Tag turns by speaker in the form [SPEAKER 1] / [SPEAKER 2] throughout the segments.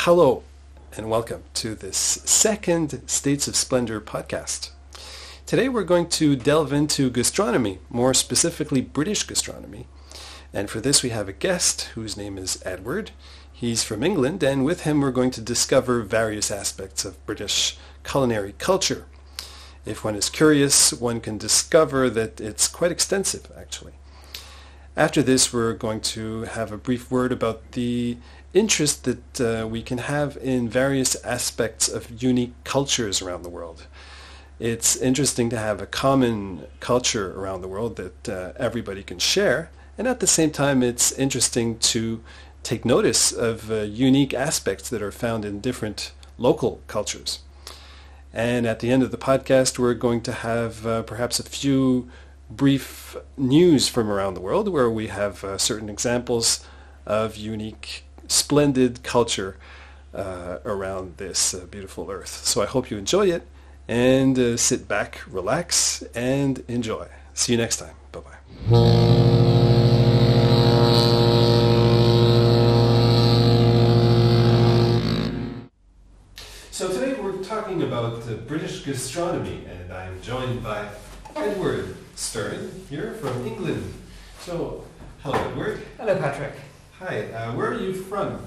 [SPEAKER 1] Hello and welcome to this second States of Splendor podcast. Today we're going to delve into gastronomy, more specifically British gastronomy. And for this we have a guest whose name is Edward. He's from England, and with him we're going to discover various aspects of British culinary culture. If one is curious, one can discover that it's quite extensive, actually. After this, we're going to have a brief word about the interest that we can have in various aspects of unique cultures around the world. It's interesting to have a common culture around the world that everybody can share, and at the same time it's interesting to take notice of unique aspects that are found in different local cultures. And at the end of the podcast, we're going to have perhaps a few brief news from around the world where we have certain examples of unique, splendid culture around this beautiful earth. So I hope you enjoy it, and sit back, relax, and enjoy. See you next time. Bye-bye. So today we're talking about British gastronomy, and I'm joined by Edward Stern here from England. So, hello Edward.
[SPEAKER 2] Hello Patrick.
[SPEAKER 1] Hi, where are you from?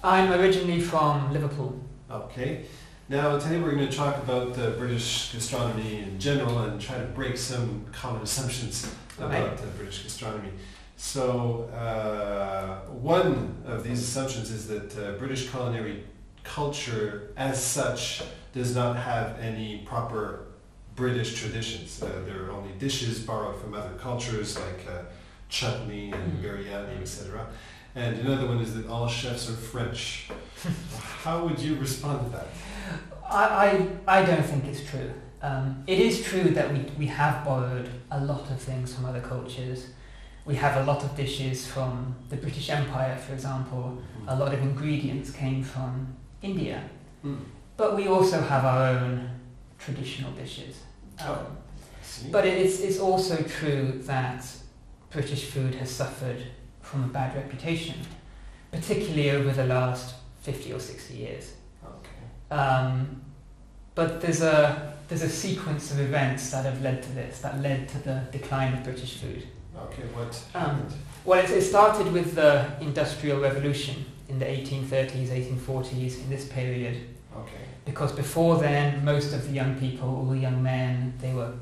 [SPEAKER 2] I'm originally from Liverpool.
[SPEAKER 1] Okay. Now today we're going to talk about British gastronomy in general and try to break some common assumptions about British gastronomy. So, one of these assumptions is that British culinary culture as such does not have any proper British traditions. There are only dishes borrowed from other cultures like chutney and biryani, etc. And another one is that all chefs are French. How would you respond to that?
[SPEAKER 2] I don't think it's true. It is true that we have borrowed a lot of things from other cultures. We have a lot of dishes from the British Empire, for example. A lot of ingredients came from India. But we also have our own traditional dishes. But it's also true that British food has suffered from a bad reputation, particularly over the last 50 or 60 years.
[SPEAKER 1] Okay.
[SPEAKER 2] But there's a sequence of events that have led to this, that led to the decline of British food.
[SPEAKER 1] Okay, what happened?
[SPEAKER 2] Well, it started with the Industrial Revolution in the 1830s, 1840s, in this period.
[SPEAKER 1] Okay.
[SPEAKER 2] Because before then, most of the young people, all the young men, they were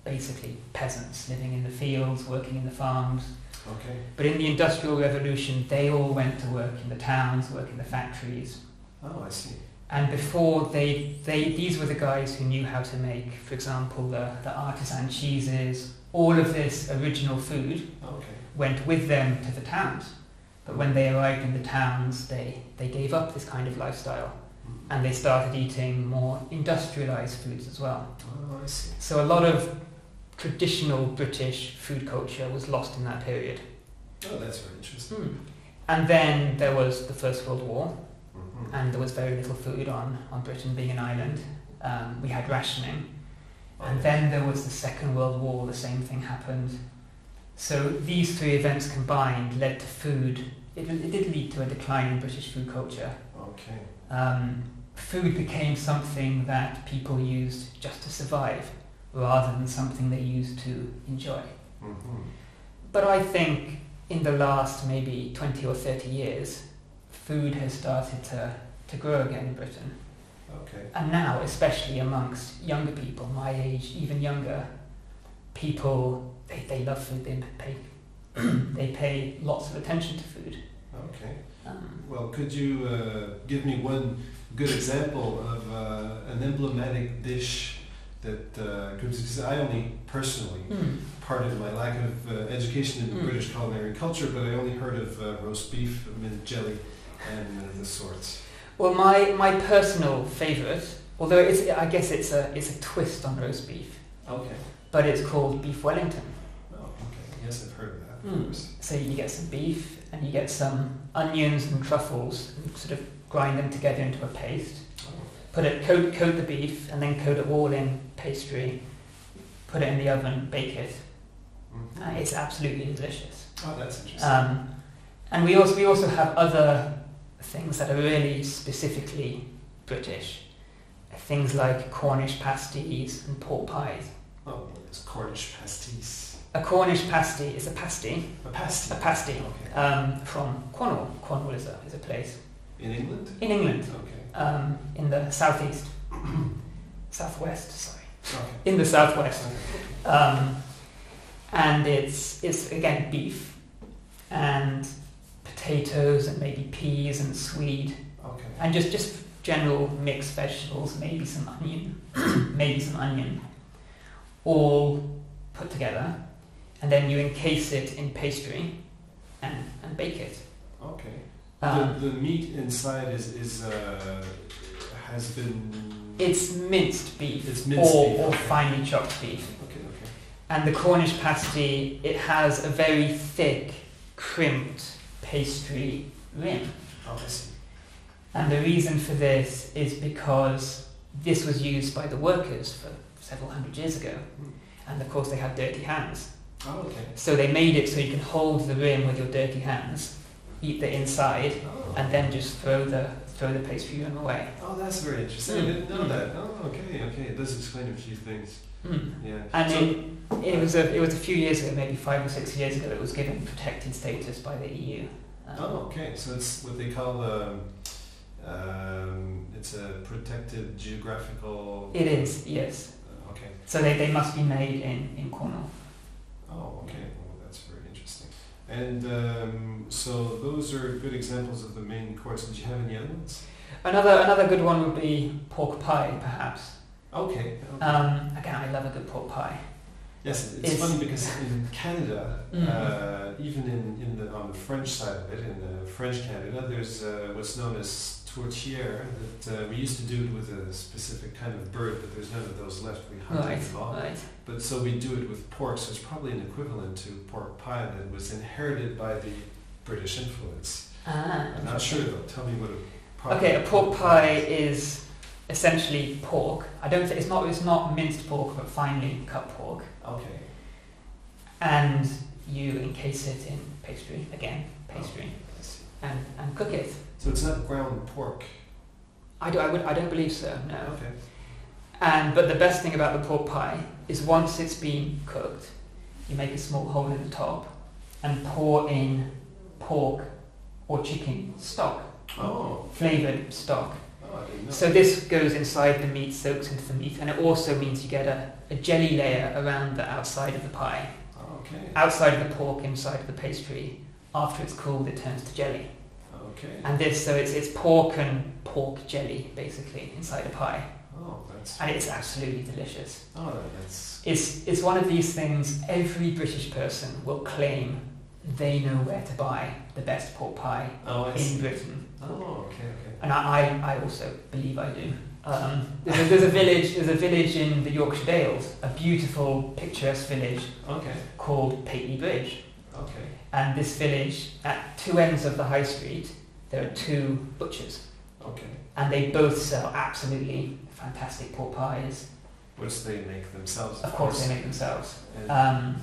[SPEAKER 2] basically peasants living in the fields, working in the farms.
[SPEAKER 1] Okay.
[SPEAKER 2] But in the Industrial Revolution, they all went to work in the towns, work in the factories.
[SPEAKER 1] Oh, I see.
[SPEAKER 2] And before these were the guys who knew how to make, for example, the artisan cheeses. All of this original food went with them to the towns. But when they arrived in the towns, they gave up this kind of lifestyle. And they started eating more industrialized foods as well.
[SPEAKER 1] Oh, I see.
[SPEAKER 2] So a lot of traditional British food culture was lost in that period.
[SPEAKER 1] Oh, that's very interesting.
[SPEAKER 2] And then there was the First World War, and there was very little food on Britain being an island. We had rationing. And then there was the Second World War, the same thing happened. So these three events combined led to food. It did lead to a decline in British food culture.
[SPEAKER 1] Okay.
[SPEAKER 2] Food became something that people used just to survive, rather than something they used to enjoy. But I think in the last maybe 20 or 30 years, food has started to grow again in Britain.
[SPEAKER 1] Okay.
[SPEAKER 2] And now, especially amongst younger people, my age, even younger, people, they love food, they pay lots of attention to food.
[SPEAKER 1] Okay. Well, could you give me one good example of an emblematic dish that, because I only personally, pardon my lack of education in the British culinary culture, but I only heard of roast beef, mint jelly, and the sorts.
[SPEAKER 2] Well, my personal favourite, although I guess it's a twist on roast beef.
[SPEAKER 1] Okay.
[SPEAKER 2] But it's called beef Wellington.
[SPEAKER 1] Oh, okay. Yes, I've heard of that. Of course.
[SPEAKER 2] So you get some beef and you get some onions and truffles and sort of grind them together into a paste. Coat the beef and then coat it all in pastry. Put it in the oven, bake it. It's absolutely delicious.
[SPEAKER 1] Oh, that's interesting.
[SPEAKER 2] And we also have other things that are really specifically British. Things like Cornish pasties and pork pies.
[SPEAKER 1] Oh, it's Cornish pasties.
[SPEAKER 2] A Cornish pasty is a pasty.
[SPEAKER 1] A pasty?
[SPEAKER 2] A pasty.
[SPEAKER 1] Okay.
[SPEAKER 2] From Cornwall. Cornwall is a place.
[SPEAKER 1] In England?
[SPEAKER 2] In England.
[SPEAKER 1] Okay.
[SPEAKER 2] In the southeast. Southwest, sorry.
[SPEAKER 1] Okay.
[SPEAKER 2] In the southwest.
[SPEAKER 1] Okay.
[SPEAKER 2] And it's again beef and potatoes and maybe peas and swede.
[SPEAKER 1] Okay.
[SPEAKER 2] And just general mixed vegetables, maybe some onion, all put together, and then you encase it in pastry and bake it.
[SPEAKER 1] Okay. The meat inside has been...
[SPEAKER 2] It's minced beef.
[SPEAKER 1] It's minced beef.
[SPEAKER 2] Or finely chopped beef.
[SPEAKER 1] Okay.
[SPEAKER 2] And the Cornish pasty, it has a very thick, crimped pastry rim.
[SPEAKER 1] Oh, I see.
[SPEAKER 2] And the reason for this is because this was used by the workers for several hundred years ago. And of course they had dirty hands.
[SPEAKER 1] Oh, okay.
[SPEAKER 2] So they made it so you can hold the rim with your dirty hands, eat the inside, and then just throw the pastry rim away.
[SPEAKER 1] Oh, that's very interesting. I didn't know that. Oh, okay. It does explain a few things. Yeah.
[SPEAKER 2] And it was a few years ago, maybe 5 or 6 years ago, it was given protected status by the EU.
[SPEAKER 1] Okay. So it's what they call it's a protected geographical...
[SPEAKER 2] It is, yes.
[SPEAKER 1] Okay.
[SPEAKER 2] So they must be made in Cornwall.
[SPEAKER 1] Oh, okay. Well, that's very interesting. And so those are good examples of the main course. Did you have any other ones?
[SPEAKER 2] Another good one would be pork pie, perhaps.
[SPEAKER 1] Okay.
[SPEAKER 2] Again, I love a good pork pie.
[SPEAKER 1] Yes, it's funny because in Canada, even on the French side of it, in French Canada, there's what's known as terroir that we used to do it with a specific kind of bird, but there's none of those left. We hunted them all.
[SPEAKER 2] Right.
[SPEAKER 1] But so we do it with pork, so it's probably an equivalent to pork pie that was inherited by the British influence. I'm not sure though. Tell me what a pork
[SPEAKER 2] a pork pie is essentially pork. I don't think it's not minced pork, but finely cut pork.
[SPEAKER 1] Okay.
[SPEAKER 2] And you encase it in pastry, and cook it.
[SPEAKER 1] So it's not ground pork.
[SPEAKER 2] I don't believe so. No.
[SPEAKER 1] Okay.
[SPEAKER 2] But the best thing about the pork pie is once it's been cooked, you make a small hole in the top and pour in pork or chicken stock.
[SPEAKER 1] Oh.
[SPEAKER 2] Flavoured stock.
[SPEAKER 1] Oh, I didn't know.
[SPEAKER 2] So this goes inside the meat, soaks into the meat, and it also means you get a jelly layer around the outside of the pie.
[SPEAKER 1] Okay.
[SPEAKER 2] Outside of the pork, inside of the pastry. After it's cooled, it turns to jelly.
[SPEAKER 1] Okay.
[SPEAKER 2] And it's pork and pork jelly, basically, inside a pie.
[SPEAKER 1] Oh, that's...
[SPEAKER 2] And it's absolutely delicious.
[SPEAKER 1] Oh, that's...
[SPEAKER 2] It's one of these things every British person will claim they know where to buy the best pork pie in Britain.
[SPEAKER 1] Oh, okay.
[SPEAKER 2] And I also believe I do. There's a village in the Yorkshire Dales, a beautiful, picturesque village called Pateley Bridge.
[SPEAKER 1] Okay.
[SPEAKER 2] And this village, at two ends of the high street, there are two butchers.
[SPEAKER 1] Okay.
[SPEAKER 2] And they both sell absolutely fantastic pork pies.
[SPEAKER 1] Which they make themselves.
[SPEAKER 2] Of course they make themselves.
[SPEAKER 1] That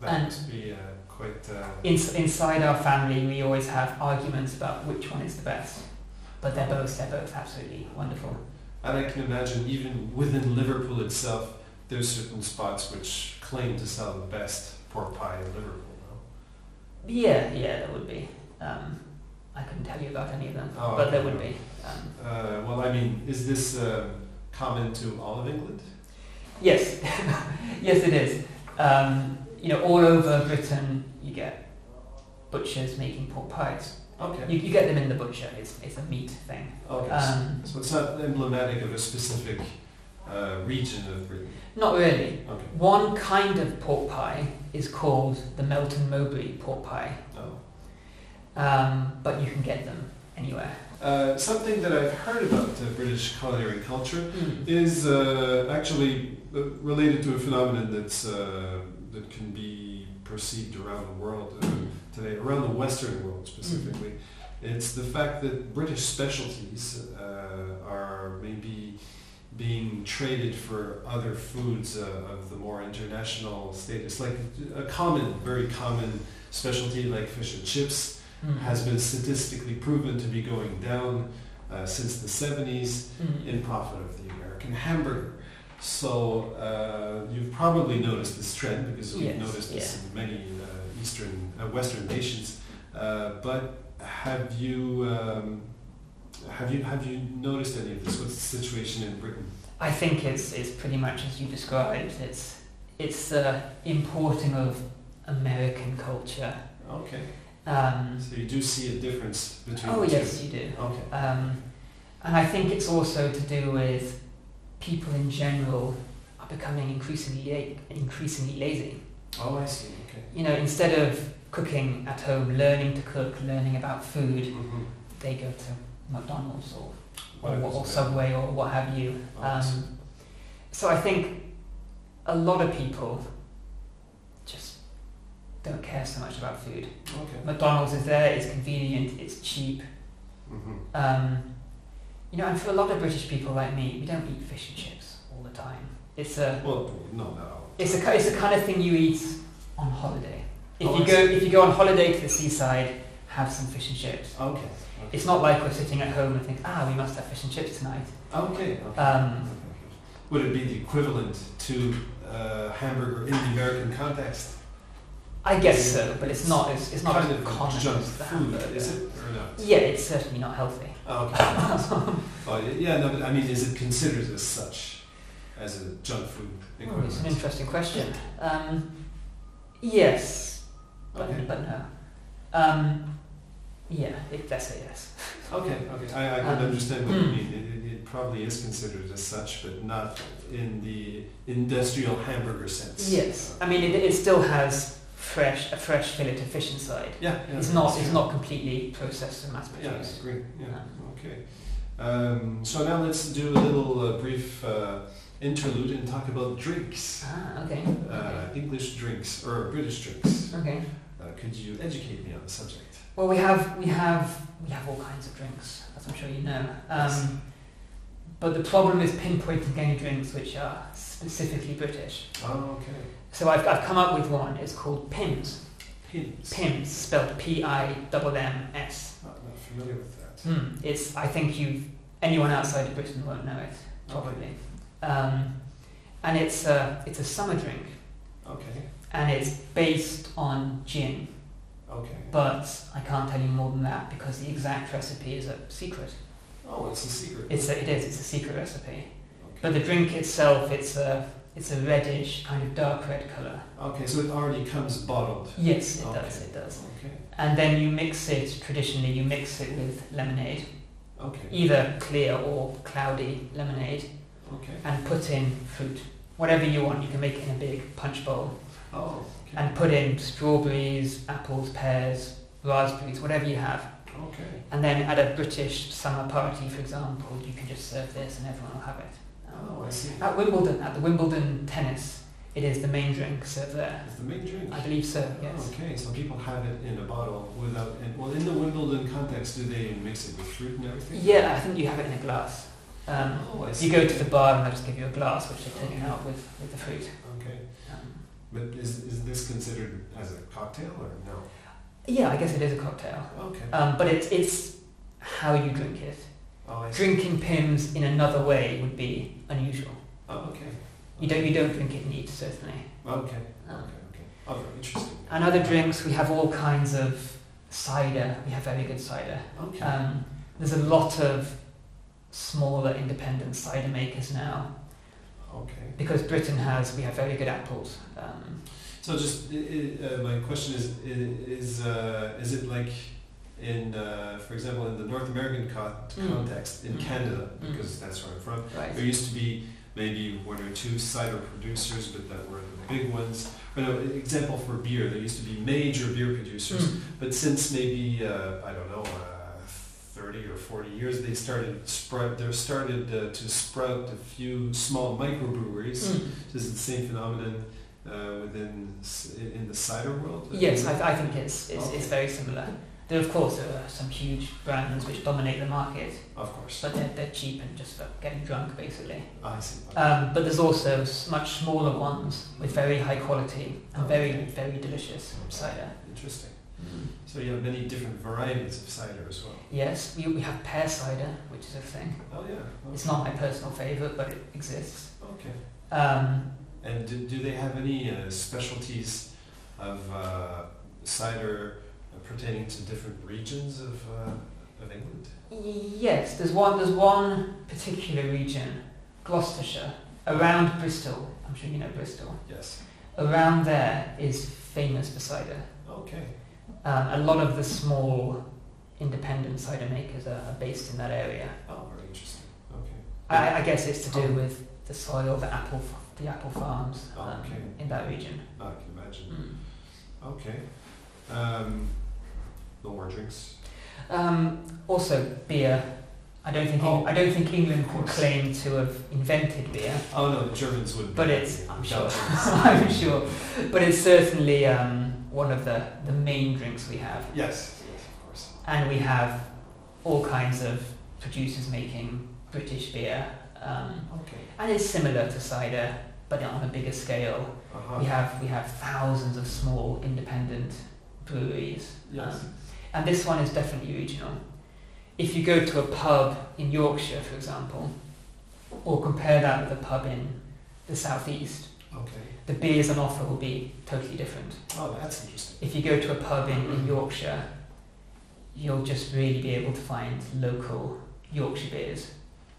[SPEAKER 1] must be quite...
[SPEAKER 2] Inside our family, we always have arguments about which one is the best. But they're both absolutely wonderful.
[SPEAKER 1] And I can imagine even within Liverpool itself, there's certain spots which claim to sell the best pork pie in Liverpool, no?
[SPEAKER 2] Yeah, there would be. I couldn't tell you about any of them, but there would be.
[SPEAKER 1] Well, I mean, is this common to all of England?
[SPEAKER 2] Yes, yes it is. All over Britain you get butchers making pork pies.
[SPEAKER 1] Okay.
[SPEAKER 2] You get them in the butcher, it's a meat thing.
[SPEAKER 1] Okay, so it's not emblematic of a specific region of Britain?
[SPEAKER 2] Not really.
[SPEAKER 1] Okay.
[SPEAKER 2] One kind of pork pie is called the Melton Mowbray pork pie.
[SPEAKER 1] Oh.
[SPEAKER 2] But you can get them anywhere.
[SPEAKER 1] Something that I've heard about British culinary culture is actually related to a phenomenon that can be perceived around the world today, around the Western world specifically. It's the fact that British specialties are maybe being traded for other foods of the more international status, like a very common specialty like fish and chips has been statistically proven to be going down since the 70s in profit of the American hamburger. So you've probably noticed this trend because you've noticed this in many Western nations. But have you noticed any of this? What's the situation in Britain?
[SPEAKER 2] I think it's pretty much as you described. It's the importing of American culture.
[SPEAKER 1] Okay. So you do see a difference between the two?
[SPEAKER 2] Oh yes, you do.
[SPEAKER 1] Okay.
[SPEAKER 2] And I think it's also to do with people in general are becoming increasingly lazy.
[SPEAKER 1] Oh, I see. Okay.
[SPEAKER 2] You know, instead of cooking at home, learning to cook, learning about food, they go to McDonald's or Subway or what have you. So I think a lot of people just don't care so much about food.
[SPEAKER 1] Okay.
[SPEAKER 2] McDonald's is there, it's convenient, it's cheap. You know, and for a lot of British people like me, we don't eat fish and chips all the time. It's a It's the kind of thing you eat on holiday. If you go on holiday to the seaside, have some fish and chips.
[SPEAKER 1] Okay.
[SPEAKER 2] It's not like we're sitting at home and think, we must have fish and chips tonight.
[SPEAKER 1] Okay. Would it be the equivalent to hamburger in the American context?
[SPEAKER 2] I guess so, but it's not as
[SPEAKER 1] kind
[SPEAKER 2] as
[SPEAKER 1] of
[SPEAKER 2] common
[SPEAKER 1] junk
[SPEAKER 2] as the
[SPEAKER 1] food,
[SPEAKER 2] hamburger.
[SPEAKER 1] is it or not?
[SPEAKER 2] Yeah, it's certainly not healthy.
[SPEAKER 1] Okay. But I mean, is it considered as such, as a junk food equivalent?
[SPEAKER 2] It's an interesting question. Yes, but no. Let's say yes.
[SPEAKER 1] Okay. I can understand what you mean. It probably is considered as such, but not in the industrial hamburger sense.
[SPEAKER 2] Yes, I mean it still has a fresh fillet of fish inside.
[SPEAKER 1] Yeah.
[SPEAKER 2] It's not completely processed and mass produced.
[SPEAKER 1] Yeah, I agree. Yeah. Okay. So now let's do a little brief interlude and talk about drinks.
[SPEAKER 2] Okay.
[SPEAKER 1] English drinks or British drinks.
[SPEAKER 2] Okay.
[SPEAKER 1] Could you educate me on the subject?
[SPEAKER 2] Well, we have all kinds of drinks, as I'm sure you know.
[SPEAKER 1] Yes.
[SPEAKER 2] But the problem is pinpointing any drinks which are specifically British.
[SPEAKER 1] Oh, okay.
[SPEAKER 2] So I've come up with one. It's called Pimm's.
[SPEAKER 1] Pimm's,
[SPEAKER 2] spelled P-I-M-M-S.
[SPEAKER 1] I'm not familiar with that.
[SPEAKER 2] I think anyone outside of Britain won't know it, probably.
[SPEAKER 1] Okay.
[SPEAKER 2] And it's a summer drink.
[SPEAKER 1] Okay.
[SPEAKER 2] And it's based on gin.
[SPEAKER 1] Okay.
[SPEAKER 2] But I can't tell you more than that because the exact recipe is a secret.
[SPEAKER 1] Oh, it's a secret.
[SPEAKER 2] It's a secret recipe.
[SPEAKER 1] Okay.
[SPEAKER 2] But the drink itself, it's a reddish, kind of dark red colour.
[SPEAKER 1] Okay, so it already comes bottled.
[SPEAKER 2] Yes, it does.
[SPEAKER 1] Okay.
[SPEAKER 2] And then you mix it with lemonade.
[SPEAKER 1] Okay.
[SPEAKER 2] Either clear or cloudy lemonade.
[SPEAKER 1] Okay.
[SPEAKER 2] And put in fruit. Whatever you want, you can make it in a big punch bowl.
[SPEAKER 1] Oh, okay.
[SPEAKER 2] And put in strawberries, apples, pears, raspberries, whatever you have.
[SPEAKER 1] Okay.
[SPEAKER 2] And then at a British summer party, for example, you can just serve this and everyone will have it.
[SPEAKER 1] I see.
[SPEAKER 2] At the Wimbledon tennis, it is the main drink served there.
[SPEAKER 1] It's the main drink?
[SPEAKER 2] I believe so, yes.
[SPEAKER 1] Okay, so people have it in a bottle in the Wimbledon context, do they mix it with fruit and everything?
[SPEAKER 2] Yeah, I think you have it in a glass.
[SPEAKER 1] I see.
[SPEAKER 2] You go to the bar and they'll just give you a glass which they take out with the fruit.
[SPEAKER 1] Okay. But is this considered as a cocktail or no?
[SPEAKER 2] Yeah, I guess it is a cocktail.
[SPEAKER 1] Okay.
[SPEAKER 2] But it's how you drink it.
[SPEAKER 1] Oh, I see.
[SPEAKER 2] Drinking Pimm's in another way would be unusual.
[SPEAKER 1] Oh, okay.
[SPEAKER 2] You don't drink it neat, certainly.
[SPEAKER 1] Okay. Okay. Oh, very interesting.
[SPEAKER 2] And other drinks, we have all kinds of cider. We have very good cider.
[SPEAKER 1] Okay.
[SPEAKER 2] There's a lot of smaller independent cider makers now.
[SPEAKER 1] Okay.
[SPEAKER 2] Because we have very good apples.
[SPEAKER 1] So just my question is it like in, for example, in the North American context, in Canada, because that's where I'm from,
[SPEAKER 2] right.
[SPEAKER 1] There used to be maybe one or two cider producers, but that were the big ones. Or no, example for beer, there used to be major beer producers, but since maybe, 30 or 40 years, they started to sprout a few small microbreweries. Is it the same phenomenon in the cider world?
[SPEAKER 2] Yes, I think it's very similar. There are some huge brands which dominate the market.
[SPEAKER 1] Of course.
[SPEAKER 2] But they're cheap and just for getting drunk, basically.
[SPEAKER 1] I see.
[SPEAKER 2] But there's also much smaller ones with very high quality and very, very delicious cider.
[SPEAKER 1] Interesting. So you have many different varieties of cider as well.
[SPEAKER 2] Yes, we have pear cider, which is a thing.
[SPEAKER 1] Oh yeah. Okay.
[SPEAKER 2] It's not my personal favourite, but it exists.
[SPEAKER 1] Okay.
[SPEAKER 2] Um,
[SPEAKER 1] And do they have any specialties of cider pertaining to different regions of England?
[SPEAKER 2] yes, there's one particular region, Gloucestershire, around Bristol. I'm sure you know Bristol.
[SPEAKER 1] Yes.
[SPEAKER 2] Around there is famous for cider.
[SPEAKER 1] Okay.
[SPEAKER 2] A lot of the small independent cider makers are based in that area.
[SPEAKER 1] Oh, very interesting. Okay.
[SPEAKER 2] I guess it's to do with the soil, the apple farms
[SPEAKER 1] Okay.
[SPEAKER 2] in that region.
[SPEAKER 1] I can imagine.
[SPEAKER 2] Mm.
[SPEAKER 1] Okay. No more drinks.
[SPEAKER 2] Also beer. I don't think England could
[SPEAKER 1] course.
[SPEAKER 2] claim to have invented beer,
[SPEAKER 1] Oh no, the Germans wouldn't.
[SPEAKER 2] but
[SPEAKER 1] be
[SPEAKER 2] it's
[SPEAKER 1] happy.
[SPEAKER 2] I'm sure
[SPEAKER 1] Belgians.
[SPEAKER 2] I'm sure, but it's certainly one of the main drinks we have.
[SPEAKER 1] Yes, of course.
[SPEAKER 2] And we have all kinds of producers making British beer,
[SPEAKER 1] Okay.
[SPEAKER 2] and it's similar to cider, but on a bigger scale.
[SPEAKER 1] Uh-huh.
[SPEAKER 2] We have thousands of small independent breweries,
[SPEAKER 1] Yes.
[SPEAKER 2] and this one is definitely regional. If you go to a pub in Yorkshire, for example, or compare that with a pub in the southeast,
[SPEAKER 1] Okay.
[SPEAKER 2] the beers on offer will be totally different.
[SPEAKER 1] Oh, that's interesting.
[SPEAKER 2] If you go to a pub in Yorkshire, you'll just really be able to find local Yorkshire beers.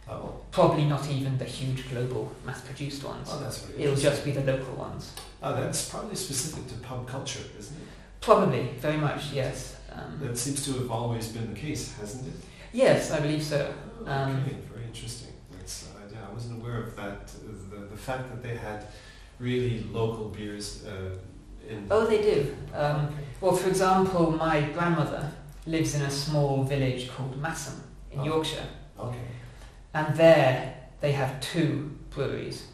[SPEAKER 1] Oh.
[SPEAKER 2] Probably not even the huge global mass-produced ones.
[SPEAKER 1] Oh, that's very
[SPEAKER 2] It'll
[SPEAKER 1] interesting.
[SPEAKER 2] just be the local ones.
[SPEAKER 1] Oh, that's probably specific to pub culture, isn't it?
[SPEAKER 2] Probably, very much, yes.
[SPEAKER 1] That seems to have always been the case, hasn't it?
[SPEAKER 2] Yes, I believe so.
[SPEAKER 1] Okay, very interesting. That's, yeah, I wasn't aware of that. The fact that they had really local beers in.
[SPEAKER 2] Oh, they do.
[SPEAKER 1] Okay.
[SPEAKER 2] Well, for example, my grandmother lives in a small village called Massam in
[SPEAKER 1] Oh.
[SPEAKER 2] Yorkshire,
[SPEAKER 1] Okay.
[SPEAKER 2] and there they have two breweries.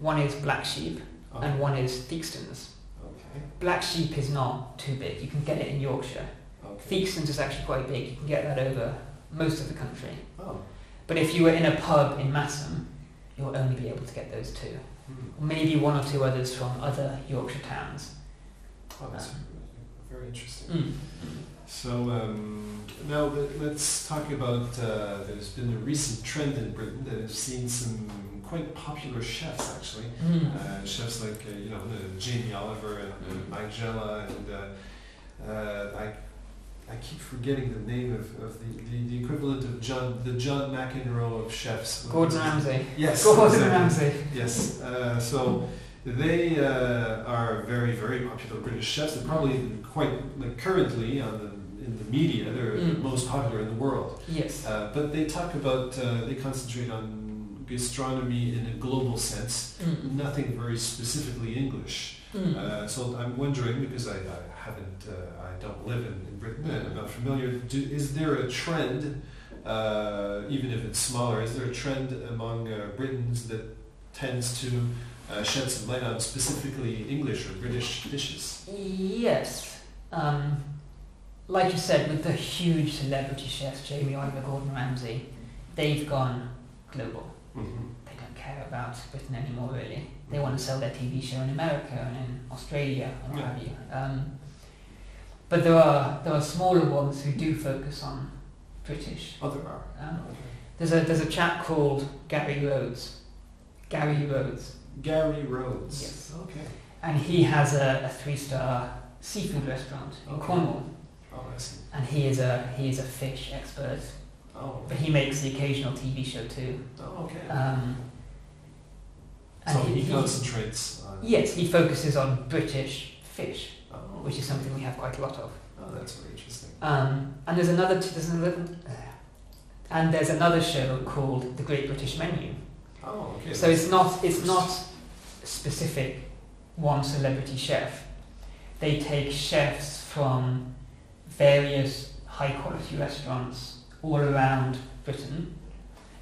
[SPEAKER 2] One is Black Sheep
[SPEAKER 1] Oh.
[SPEAKER 2] and one is Theakston's.
[SPEAKER 1] Okay.
[SPEAKER 2] Black Sheep is not too big. You can get it in Yorkshire.
[SPEAKER 1] Okay.
[SPEAKER 2] Theakston's is actually quite big. You can get that over most of the country.
[SPEAKER 1] Oh.
[SPEAKER 2] But if you were in a pub in Massam, you'll only be able to get those two.
[SPEAKER 1] Hmm.
[SPEAKER 2] Maybe one or two others from other Yorkshire towns.
[SPEAKER 1] Oh, that's very interesting.
[SPEAKER 2] Mm.
[SPEAKER 1] So now let's talk about. There's been a recent trend in Britain that has seen some quite popular chefs actually.
[SPEAKER 2] Mm.
[SPEAKER 1] Chefs like Jamie Oliver and Mike Gella and I keep forgetting the name of the equivalent of John McEnroe of chefs.
[SPEAKER 2] Gordon Ramsay.
[SPEAKER 1] Yes.
[SPEAKER 2] Gordon
[SPEAKER 1] exactly.
[SPEAKER 2] Ramsay.
[SPEAKER 1] Yes. So they are very, very popular British chefs. They're probably quite currently in the media. They're the most popular in the world.
[SPEAKER 2] Yes.
[SPEAKER 1] But they talk about they concentrate on gastronomy in a global sense.
[SPEAKER 2] Mm.
[SPEAKER 1] Nothing very specifically English.
[SPEAKER 2] Mm.
[SPEAKER 1] So I'm wondering, because I haven't, I don't live in Britain, and I'm not familiar. Is there a trend, even if it's smaller, is there a trend among Britons that tends to shed some light on specifically English or British dishes?
[SPEAKER 2] Yes. Like you said, with the huge celebrity chefs, Jamie Oliver, Gordon Ramsay, they've gone global.
[SPEAKER 1] Mm-hmm.
[SPEAKER 2] They don't care about Britain anymore, really. They want to sell their TV show in America and in Australia and what have you. But there are smaller ones who do focus on British.
[SPEAKER 1] Oh, there are. Okay.
[SPEAKER 2] There's a chap called Gary Rhodes. Gary Rhodes.
[SPEAKER 1] Gary Rhodes.
[SPEAKER 2] Yes.
[SPEAKER 1] Okay.
[SPEAKER 2] And he has a 3-star seafood restaurant in
[SPEAKER 1] Okay.
[SPEAKER 2] Cornwall.
[SPEAKER 1] Oh, I see.
[SPEAKER 2] And he is a fish expert.
[SPEAKER 1] Oh.
[SPEAKER 2] But he makes the occasional TV show too.
[SPEAKER 1] Oh, okay.
[SPEAKER 2] And
[SPEAKER 1] so he concentrates on.
[SPEAKER 2] Yes, he focuses on British fish,
[SPEAKER 1] Oh,
[SPEAKER 2] which is something we have quite a lot of.
[SPEAKER 1] Oh, that's very interesting.
[SPEAKER 2] And there's another show called The Great British Menu.
[SPEAKER 1] Oh, okay.
[SPEAKER 2] So it's not specific one celebrity chef. They take chefs from various high quality restaurants all around Britain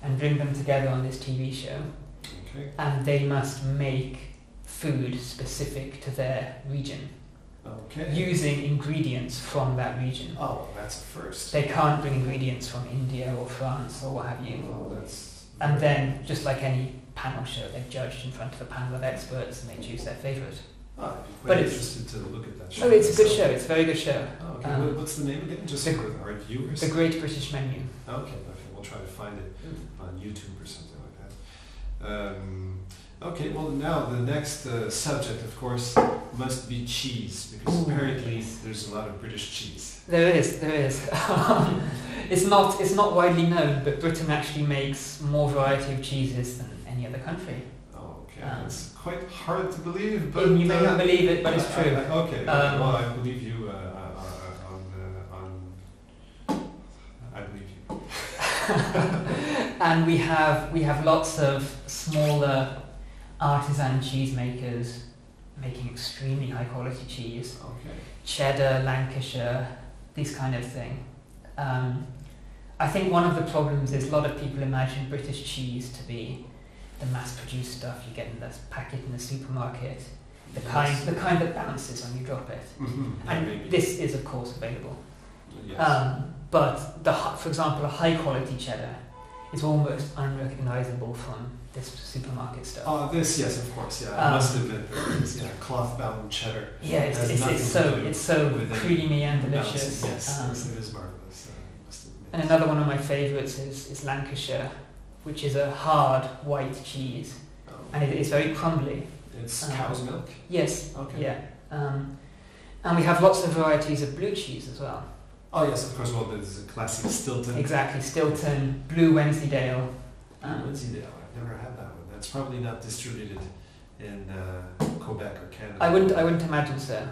[SPEAKER 2] and bring them together on this TV show.
[SPEAKER 1] Okay.
[SPEAKER 2] And they must make food specific to their region,
[SPEAKER 1] Okay.
[SPEAKER 2] using ingredients from that region.
[SPEAKER 1] Oh, well, that's a first.
[SPEAKER 2] They can't bring ingredients from India or France or what have you.
[SPEAKER 1] Oh, that's.
[SPEAKER 2] And then, just like any panel show, they're judged in front of a panel of experts and they choose their favourite.
[SPEAKER 1] Oh, I'd be
[SPEAKER 2] But
[SPEAKER 1] quite
[SPEAKER 2] it's-
[SPEAKER 1] interested to look at that show.
[SPEAKER 2] Oh, it's a good
[SPEAKER 1] myself.
[SPEAKER 2] show. It's a very good show.
[SPEAKER 1] Oh, Okay, what's the name again? Just for our viewers?
[SPEAKER 2] The Great British Menu.
[SPEAKER 1] Okay, we'll try to find it on YouTube or something like that. Okay, well now the next subject, of course, must be cheese, because apparently there's a lot of British cheese.
[SPEAKER 2] There is. It's not widely known, but Britain actually makes more variety of cheeses than any other country.
[SPEAKER 1] Oh, okay, it's quite hard to believe, but
[SPEAKER 2] you may not believe it, but it's true.
[SPEAKER 1] Okay, well I believe you. I believe you.
[SPEAKER 2] And we have lots of smaller artisan cheesemakers making extremely high quality cheese.
[SPEAKER 1] Okay.
[SPEAKER 2] Cheddar, Lancashire, this kind of thing. I think one of the problems is a lot of people imagine British cheese to be the mass-produced stuff you get in the packet in the supermarket, the kind that bounces when you drop it.
[SPEAKER 1] Mm-hmm.
[SPEAKER 2] And
[SPEAKER 1] maybe.
[SPEAKER 2] This is of course available.
[SPEAKER 1] Yes.
[SPEAKER 2] But for example, a high-quality cheddar is almost unrecognizable from this supermarket stuff.
[SPEAKER 1] Oh, yes, of course, yeah. I must admit, cloth-bound cheddar.
[SPEAKER 2] Yeah, it's so creamy and delicious.
[SPEAKER 1] Yes, it is marvelous. Must admit.
[SPEAKER 2] And another one of my favourites is Lancashire, which is a hard white cheese, and it is very crumbly.
[SPEAKER 1] It's cow's milk?
[SPEAKER 2] Yes.
[SPEAKER 1] Okay.
[SPEAKER 2] Yeah. And we have lots of varieties of blue cheese as well.
[SPEAKER 1] Oh yes, of course. Well, there's a classic Stilton.
[SPEAKER 2] Exactly, Stilton, Blue Wensleydale.
[SPEAKER 1] Wensleydale. I've never had that one. That's probably not distributed in Quebec or Canada.
[SPEAKER 2] I wouldn't imagine so.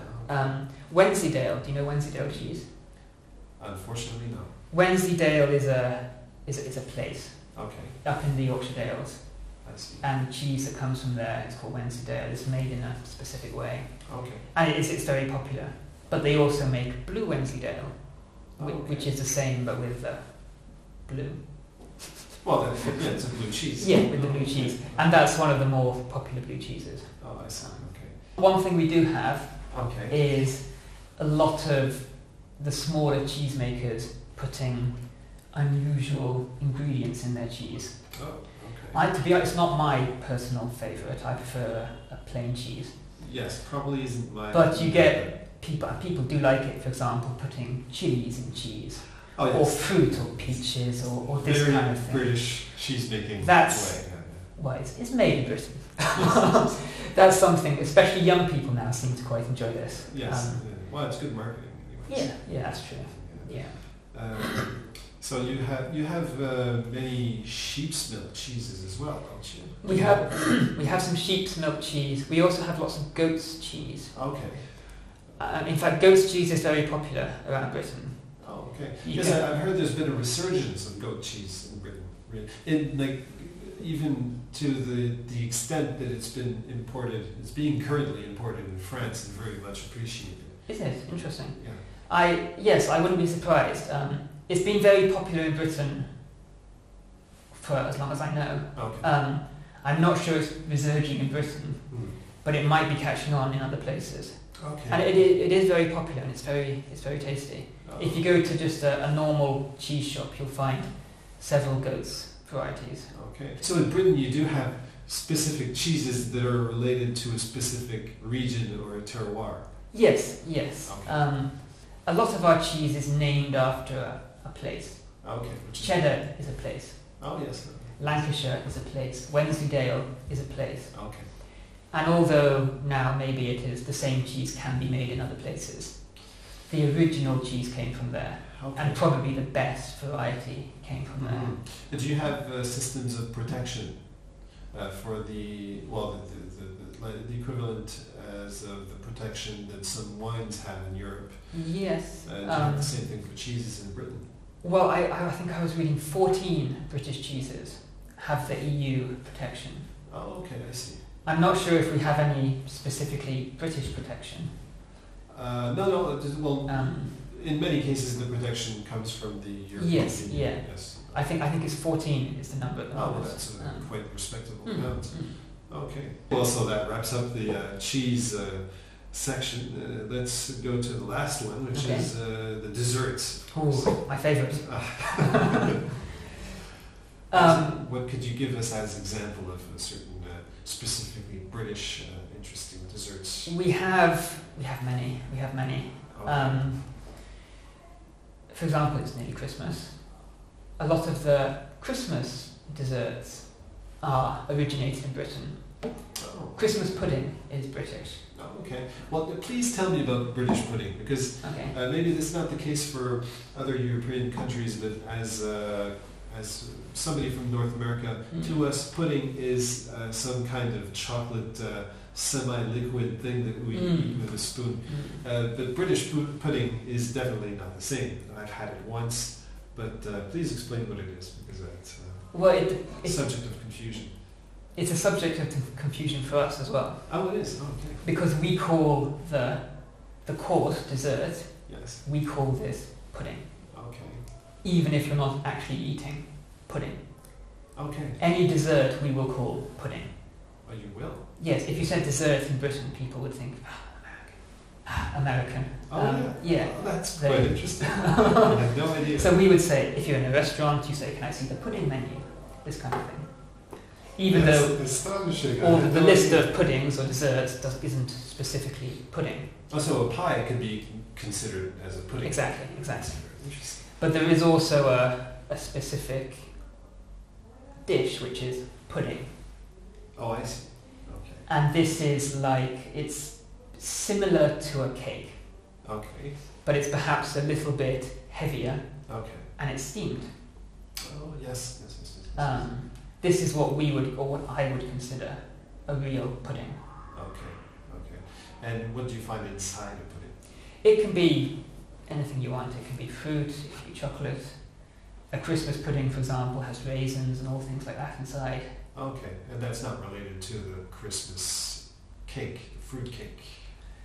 [SPEAKER 2] Wensleydale. Do you know Wensleydale cheese?
[SPEAKER 1] Unfortunately, no.
[SPEAKER 2] Wensleydale is a place.
[SPEAKER 1] Okay.
[SPEAKER 2] Up in the Yorkshire Dales.
[SPEAKER 1] I see.
[SPEAKER 2] And the cheese that comes from there is called Wensleydale. It's made in a specific way.
[SPEAKER 1] Okay.
[SPEAKER 2] And it's very popular. But they also make Blue Wensleydale, which is the same but with blue.
[SPEAKER 1] Well, yeah, it's a blue cheese.
[SPEAKER 2] Yeah, with the blue cheese. And that's one of the more popular blue cheeses.
[SPEAKER 1] Oh, I see. Okay.
[SPEAKER 2] One thing we do have is a lot of the smaller cheesemakers putting unusual ingredients in their cheese.
[SPEAKER 1] Oh, okay.
[SPEAKER 2] To be honest, it's not my personal favourite. I prefer a plain cheese.
[SPEAKER 1] Yes, probably isn't my...
[SPEAKER 2] But you get people do like it, for example, putting chilies in cheese.
[SPEAKER 1] Oh, yes.
[SPEAKER 2] Or fruit or peaches or this
[SPEAKER 1] very
[SPEAKER 2] kind of thing.
[SPEAKER 1] British cheese making
[SPEAKER 2] That's
[SPEAKER 1] way.
[SPEAKER 2] Well, it's made in Britain. That's something, especially young people now seem to quite enjoy this.
[SPEAKER 1] Yes. Well, it's good marketing anyway.
[SPEAKER 2] Yeah, that's true. Yeah.
[SPEAKER 1] So you have many sheep's milk cheeses as well, don't you?
[SPEAKER 2] We have some sheep's milk cheese. We also have lots of goat's cheese.
[SPEAKER 1] Okay.
[SPEAKER 2] In fact, goat's cheese is very popular around Britain.
[SPEAKER 1] Oh, okay. Because I've heard there's been a resurgence of goat cheese in Britain. Even to the extent that it's been imported, it's being currently imported in France and very much appreciated.
[SPEAKER 2] Is it? Interesting.
[SPEAKER 1] Yeah.
[SPEAKER 2] Yes, I wouldn't be surprised. It's been very popular in Britain for as long as I know.
[SPEAKER 1] Okay.
[SPEAKER 2] I'm not sure it's resurging in Britain, but it might be catching on in other places.
[SPEAKER 1] Okay.
[SPEAKER 2] And it is very popular and it's very tasty. If you go to just a normal cheese shop, you'll find several goat's varieties.
[SPEAKER 1] Okay. So in Britain you do have specific cheeses that are related to a specific region or a terroir.
[SPEAKER 2] Yes.
[SPEAKER 1] Okay.
[SPEAKER 2] A lot of our cheese is named after a place.
[SPEAKER 1] Okay.
[SPEAKER 2] Cheddar is a place.
[SPEAKER 1] Oh yes.
[SPEAKER 2] Lancashire is a place. Wensleydale is a place.
[SPEAKER 1] Okay.
[SPEAKER 2] And although now maybe it is the same cheese can be made in other places, the original cheese came from there.
[SPEAKER 1] Okay.
[SPEAKER 2] And probably the best variety came from there.
[SPEAKER 1] And do you have systems of protection for the equivalent as of the protection that some wines have in Europe?
[SPEAKER 2] Yes.
[SPEAKER 1] Do you have the same thing for cheeses in Britain?
[SPEAKER 2] Well, I think I was reading 14 British cheeses have the EU protection.
[SPEAKER 1] Oh, okay, I see.
[SPEAKER 2] I'm not sure if we have any specifically British protection.
[SPEAKER 1] No. Well, in many cases, the protection comes from the European Union. Yes.
[SPEAKER 2] I think it's 14 is the number at the moment.
[SPEAKER 1] Oh, that's a quite respectable amount. Okay. Well, so that wraps up the cheese section. Let's go to the last one, which is the desserts.
[SPEAKER 2] Oh, my favourite.
[SPEAKER 1] What could you give us as example of a certain specifically British interesting desserts?
[SPEAKER 2] We have many.
[SPEAKER 1] Okay.
[SPEAKER 2] for example, it's nearly Christmas. A lot of the Christmas desserts are originated in Britain.
[SPEAKER 1] Oh.
[SPEAKER 2] Christmas pudding is British.
[SPEAKER 1] Oh, okay. Well, please tell me about British pudding, because
[SPEAKER 2] Okay.
[SPEAKER 1] maybe this is not the case for other European countries, but as somebody from North America, to us, pudding is some kind of chocolate semi-liquid thing that we eat with a spoon. But British pudding is definitely not the same. I've had it once, but please explain what it is, because it's a subject of confusion.
[SPEAKER 2] It's a subject of confusion for us as well.
[SPEAKER 1] Oh, it is? Oh, okay.
[SPEAKER 2] Because we call the course dessert,
[SPEAKER 1] Yes.
[SPEAKER 2] we call this pudding.
[SPEAKER 1] Okay.
[SPEAKER 2] Even if you're not actually eating pudding.
[SPEAKER 1] Okay.
[SPEAKER 2] Any dessert we will call pudding.
[SPEAKER 1] Oh, you will?
[SPEAKER 2] Yes, if you said dessert in Britain, people would think, American.
[SPEAKER 1] Oh,
[SPEAKER 2] yeah.
[SPEAKER 1] Oh, that's quite interesting. I had no idea.
[SPEAKER 2] So we would say, if you're in a restaurant, you say, can I see the pudding menu? This kind of thing. Even though
[SPEAKER 1] astonishing.
[SPEAKER 2] all the list of puddings or desserts isn't specifically pudding.
[SPEAKER 1] Oh, so a pie could be considered as a pudding.
[SPEAKER 2] Exactly.
[SPEAKER 1] Interesting.
[SPEAKER 2] But there is also a specific dish which is pudding.
[SPEAKER 1] Oh, I see. Okay.
[SPEAKER 2] And this is it's similar to a cake,
[SPEAKER 1] Okay.
[SPEAKER 2] but it's perhaps a little bit heavier
[SPEAKER 1] Okay.
[SPEAKER 2] and it's steamed.
[SPEAKER 1] Oh, yes.
[SPEAKER 2] This is what we would, or what I would consider, a real pudding.
[SPEAKER 1] Okay. And what do you find inside a pudding?
[SPEAKER 2] It can be anything you want. It can be fruit, it can be chocolate. A Christmas pudding, for example, has raisins and all things like that inside.
[SPEAKER 1] Okay, and that's not related to the Christmas cake, the fruit cake,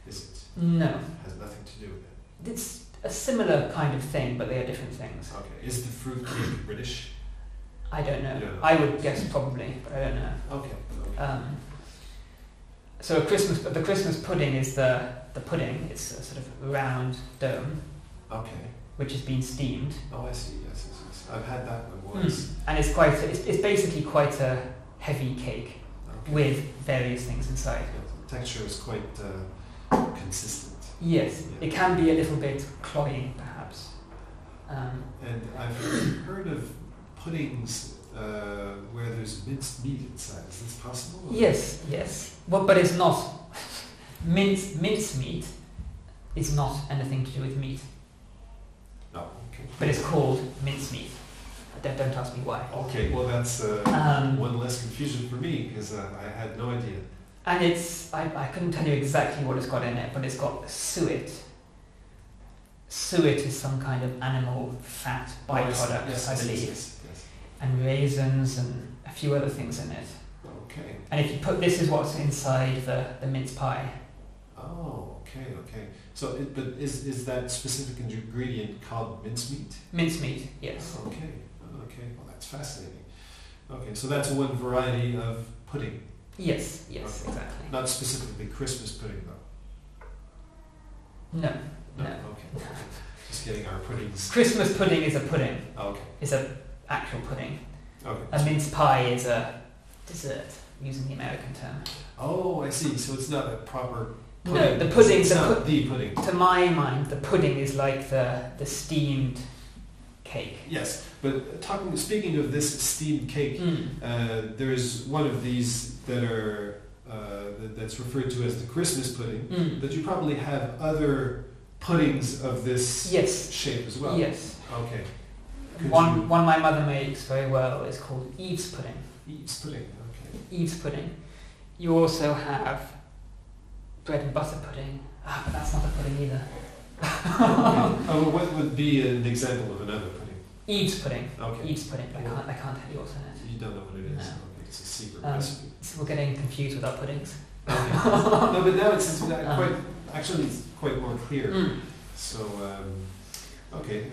[SPEAKER 1] is it?
[SPEAKER 2] No.
[SPEAKER 1] It has nothing to do with it.
[SPEAKER 2] It's a similar kind of thing, but they are different things.
[SPEAKER 1] Okay, is the fruit cake British?
[SPEAKER 2] I don't know.
[SPEAKER 1] You don't know.
[SPEAKER 2] I would guess probably, but I don't know.
[SPEAKER 1] Okay.
[SPEAKER 2] So the Christmas pudding is the pudding. It's a sort of round dome,
[SPEAKER 1] Okay.
[SPEAKER 2] which has been steamed.
[SPEAKER 1] Oh, I see. Yes. I've had that one once.
[SPEAKER 2] And it's it's basically quite a heavy cake
[SPEAKER 1] Okay.
[SPEAKER 2] with various things inside.
[SPEAKER 1] Yeah, the texture is quite consistent.
[SPEAKER 2] Yes,
[SPEAKER 1] Yeah.
[SPEAKER 2] it can be a little bit cloying, perhaps.
[SPEAKER 1] And I've heard of puddings where there's minced meat inside. Is this possible?
[SPEAKER 2] Yes. Well, but it's not. Mince meat is not anything to do with meat,
[SPEAKER 1] No. Okay.
[SPEAKER 2] but it's called mince meat. Don't ask me why.
[SPEAKER 1] Okay. Well, that's one less confusion for me, because I had no idea.
[SPEAKER 2] And I couldn't tell you exactly what it's got in it, but it's got suet. Suet is some kind of animal fat byproduct,
[SPEAKER 1] Yes,
[SPEAKER 2] I believe.
[SPEAKER 1] Yes.
[SPEAKER 2] And raisins and a few other things in it.
[SPEAKER 1] Okay.
[SPEAKER 2] And if you this is what's inside the mince pie.
[SPEAKER 1] Oh, okay. So, but is that specific ingredient called mincemeat?
[SPEAKER 2] Mincemeat, yes.
[SPEAKER 1] Okay. Well, that's fascinating. Okay, so that's one variety of pudding.
[SPEAKER 2] Yes,
[SPEAKER 1] Okay.
[SPEAKER 2] exactly.
[SPEAKER 1] Not specifically Christmas pudding, though.
[SPEAKER 2] No.
[SPEAKER 1] Okay. Just getting our puddings.
[SPEAKER 2] Christmas pudding is a pudding.
[SPEAKER 1] Okay.
[SPEAKER 2] It's an actual pudding.
[SPEAKER 1] Okay.
[SPEAKER 2] A mince pie is a dessert, using the American term.
[SPEAKER 1] Oh, I see. So it's not a proper pudding.
[SPEAKER 2] No, the pudding.
[SPEAKER 1] It's not the pudding.
[SPEAKER 2] To my mind, the pudding is like the steamed cake.
[SPEAKER 1] Yes, but speaking of this steamed cake, there's one of these that are that's referred to as the Christmas pudding. But you probably have other puddings of this shape as well.
[SPEAKER 2] Yes.
[SPEAKER 1] Okay.
[SPEAKER 2] One my mother makes very well is called Eve's pudding.
[SPEAKER 1] Eve's pudding. Okay.
[SPEAKER 2] Eve's pudding. You also have bread and butter pudding. But that's not a pudding either.
[SPEAKER 1] Oh, what would be an example of another pudding?
[SPEAKER 2] Eve's pudding.
[SPEAKER 1] Okay.
[SPEAKER 2] Eve's pudding. But I can't tell you what's in it.
[SPEAKER 1] You don't know what it is.
[SPEAKER 2] No.
[SPEAKER 1] Okay, it's a secret recipe.
[SPEAKER 2] So we're getting confused with our puddings.
[SPEAKER 1] Okay. No, but now it's quite more clear. So, okay,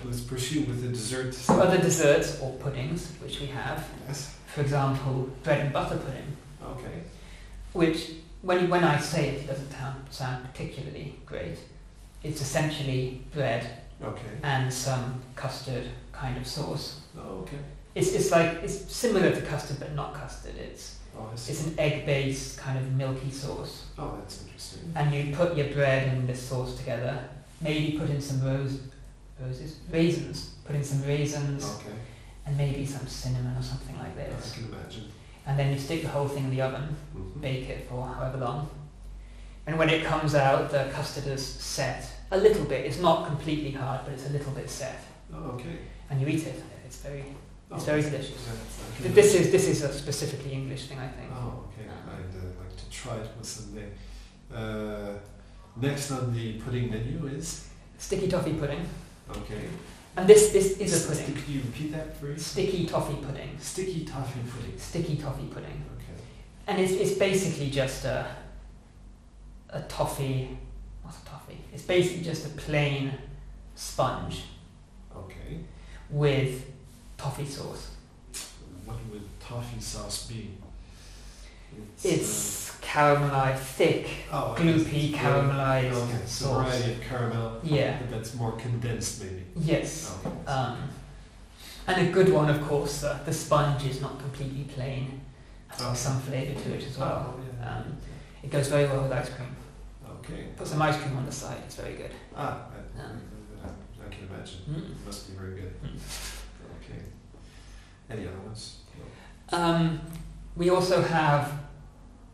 [SPEAKER 1] let's pursue with the dessert.
[SPEAKER 2] So other desserts or puddings, which we have.
[SPEAKER 1] Yes.
[SPEAKER 2] For example, bread and butter pudding.
[SPEAKER 1] Okay.
[SPEAKER 2] Which, when I say it, it doesn't sound particularly great. It's essentially bread and some custard kind of sauce.
[SPEAKER 1] Oh, okay.
[SPEAKER 2] It's similar to custard, but not custard. It's an egg-based kind of milky sauce.
[SPEAKER 1] Oh, that's interesting.
[SPEAKER 2] And you put your bread and this sauce together. Maybe put in some raisins. Put in some raisins
[SPEAKER 1] Okay.
[SPEAKER 2] and maybe some cinnamon or something like
[SPEAKER 1] I
[SPEAKER 2] this.
[SPEAKER 1] can imagine.
[SPEAKER 2] And then you stick the whole thing in the oven,
[SPEAKER 1] Mhm.
[SPEAKER 2] bake it for however long. And when it comes out, the custard is set a little bit. It's not completely hard, but it's a little bit set.
[SPEAKER 1] Oh, okay.
[SPEAKER 2] And you eat it. It's very delicious.
[SPEAKER 1] I can
[SPEAKER 2] This is a specifically English thing, I think.
[SPEAKER 1] Oh, okay. I'd like to try it with someday. Next on the pudding menu is?
[SPEAKER 2] Sticky toffee pudding.
[SPEAKER 1] Okay.
[SPEAKER 2] And this is a pudding.
[SPEAKER 1] Could you repeat that for me?
[SPEAKER 2] Sticky toffee pudding.
[SPEAKER 1] Sticky toffee pudding.
[SPEAKER 2] Sticky toffee pudding.
[SPEAKER 1] Okay.
[SPEAKER 2] And it's basically just a toffee, not a toffee, it's basically just a plain sponge
[SPEAKER 1] Okay.
[SPEAKER 2] with toffee sauce.
[SPEAKER 1] What would toffee sauce be?
[SPEAKER 2] It's caramelized, thick, gloopy, caramelized
[SPEAKER 1] okay. It's a
[SPEAKER 2] sauce.
[SPEAKER 1] variety of caramel.
[SPEAKER 2] Yeah.
[SPEAKER 1] But that's more condensed, maybe.
[SPEAKER 2] Yes.
[SPEAKER 1] Okay.
[SPEAKER 2] And a good one, of course, the sponge is not completely plain. Has
[SPEAKER 1] Okay.
[SPEAKER 2] some flavour to it as well.
[SPEAKER 1] Oh, yeah.
[SPEAKER 2] It goes very well with ice cream.
[SPEAKER 1] Okay.
[SPEAKER 2] Put some ice cream on the side, it's very good.
[SPEAKER 1] I can imagine. It must be very good. Okay. Any other ones? No.
[SPEAKER 2] We also have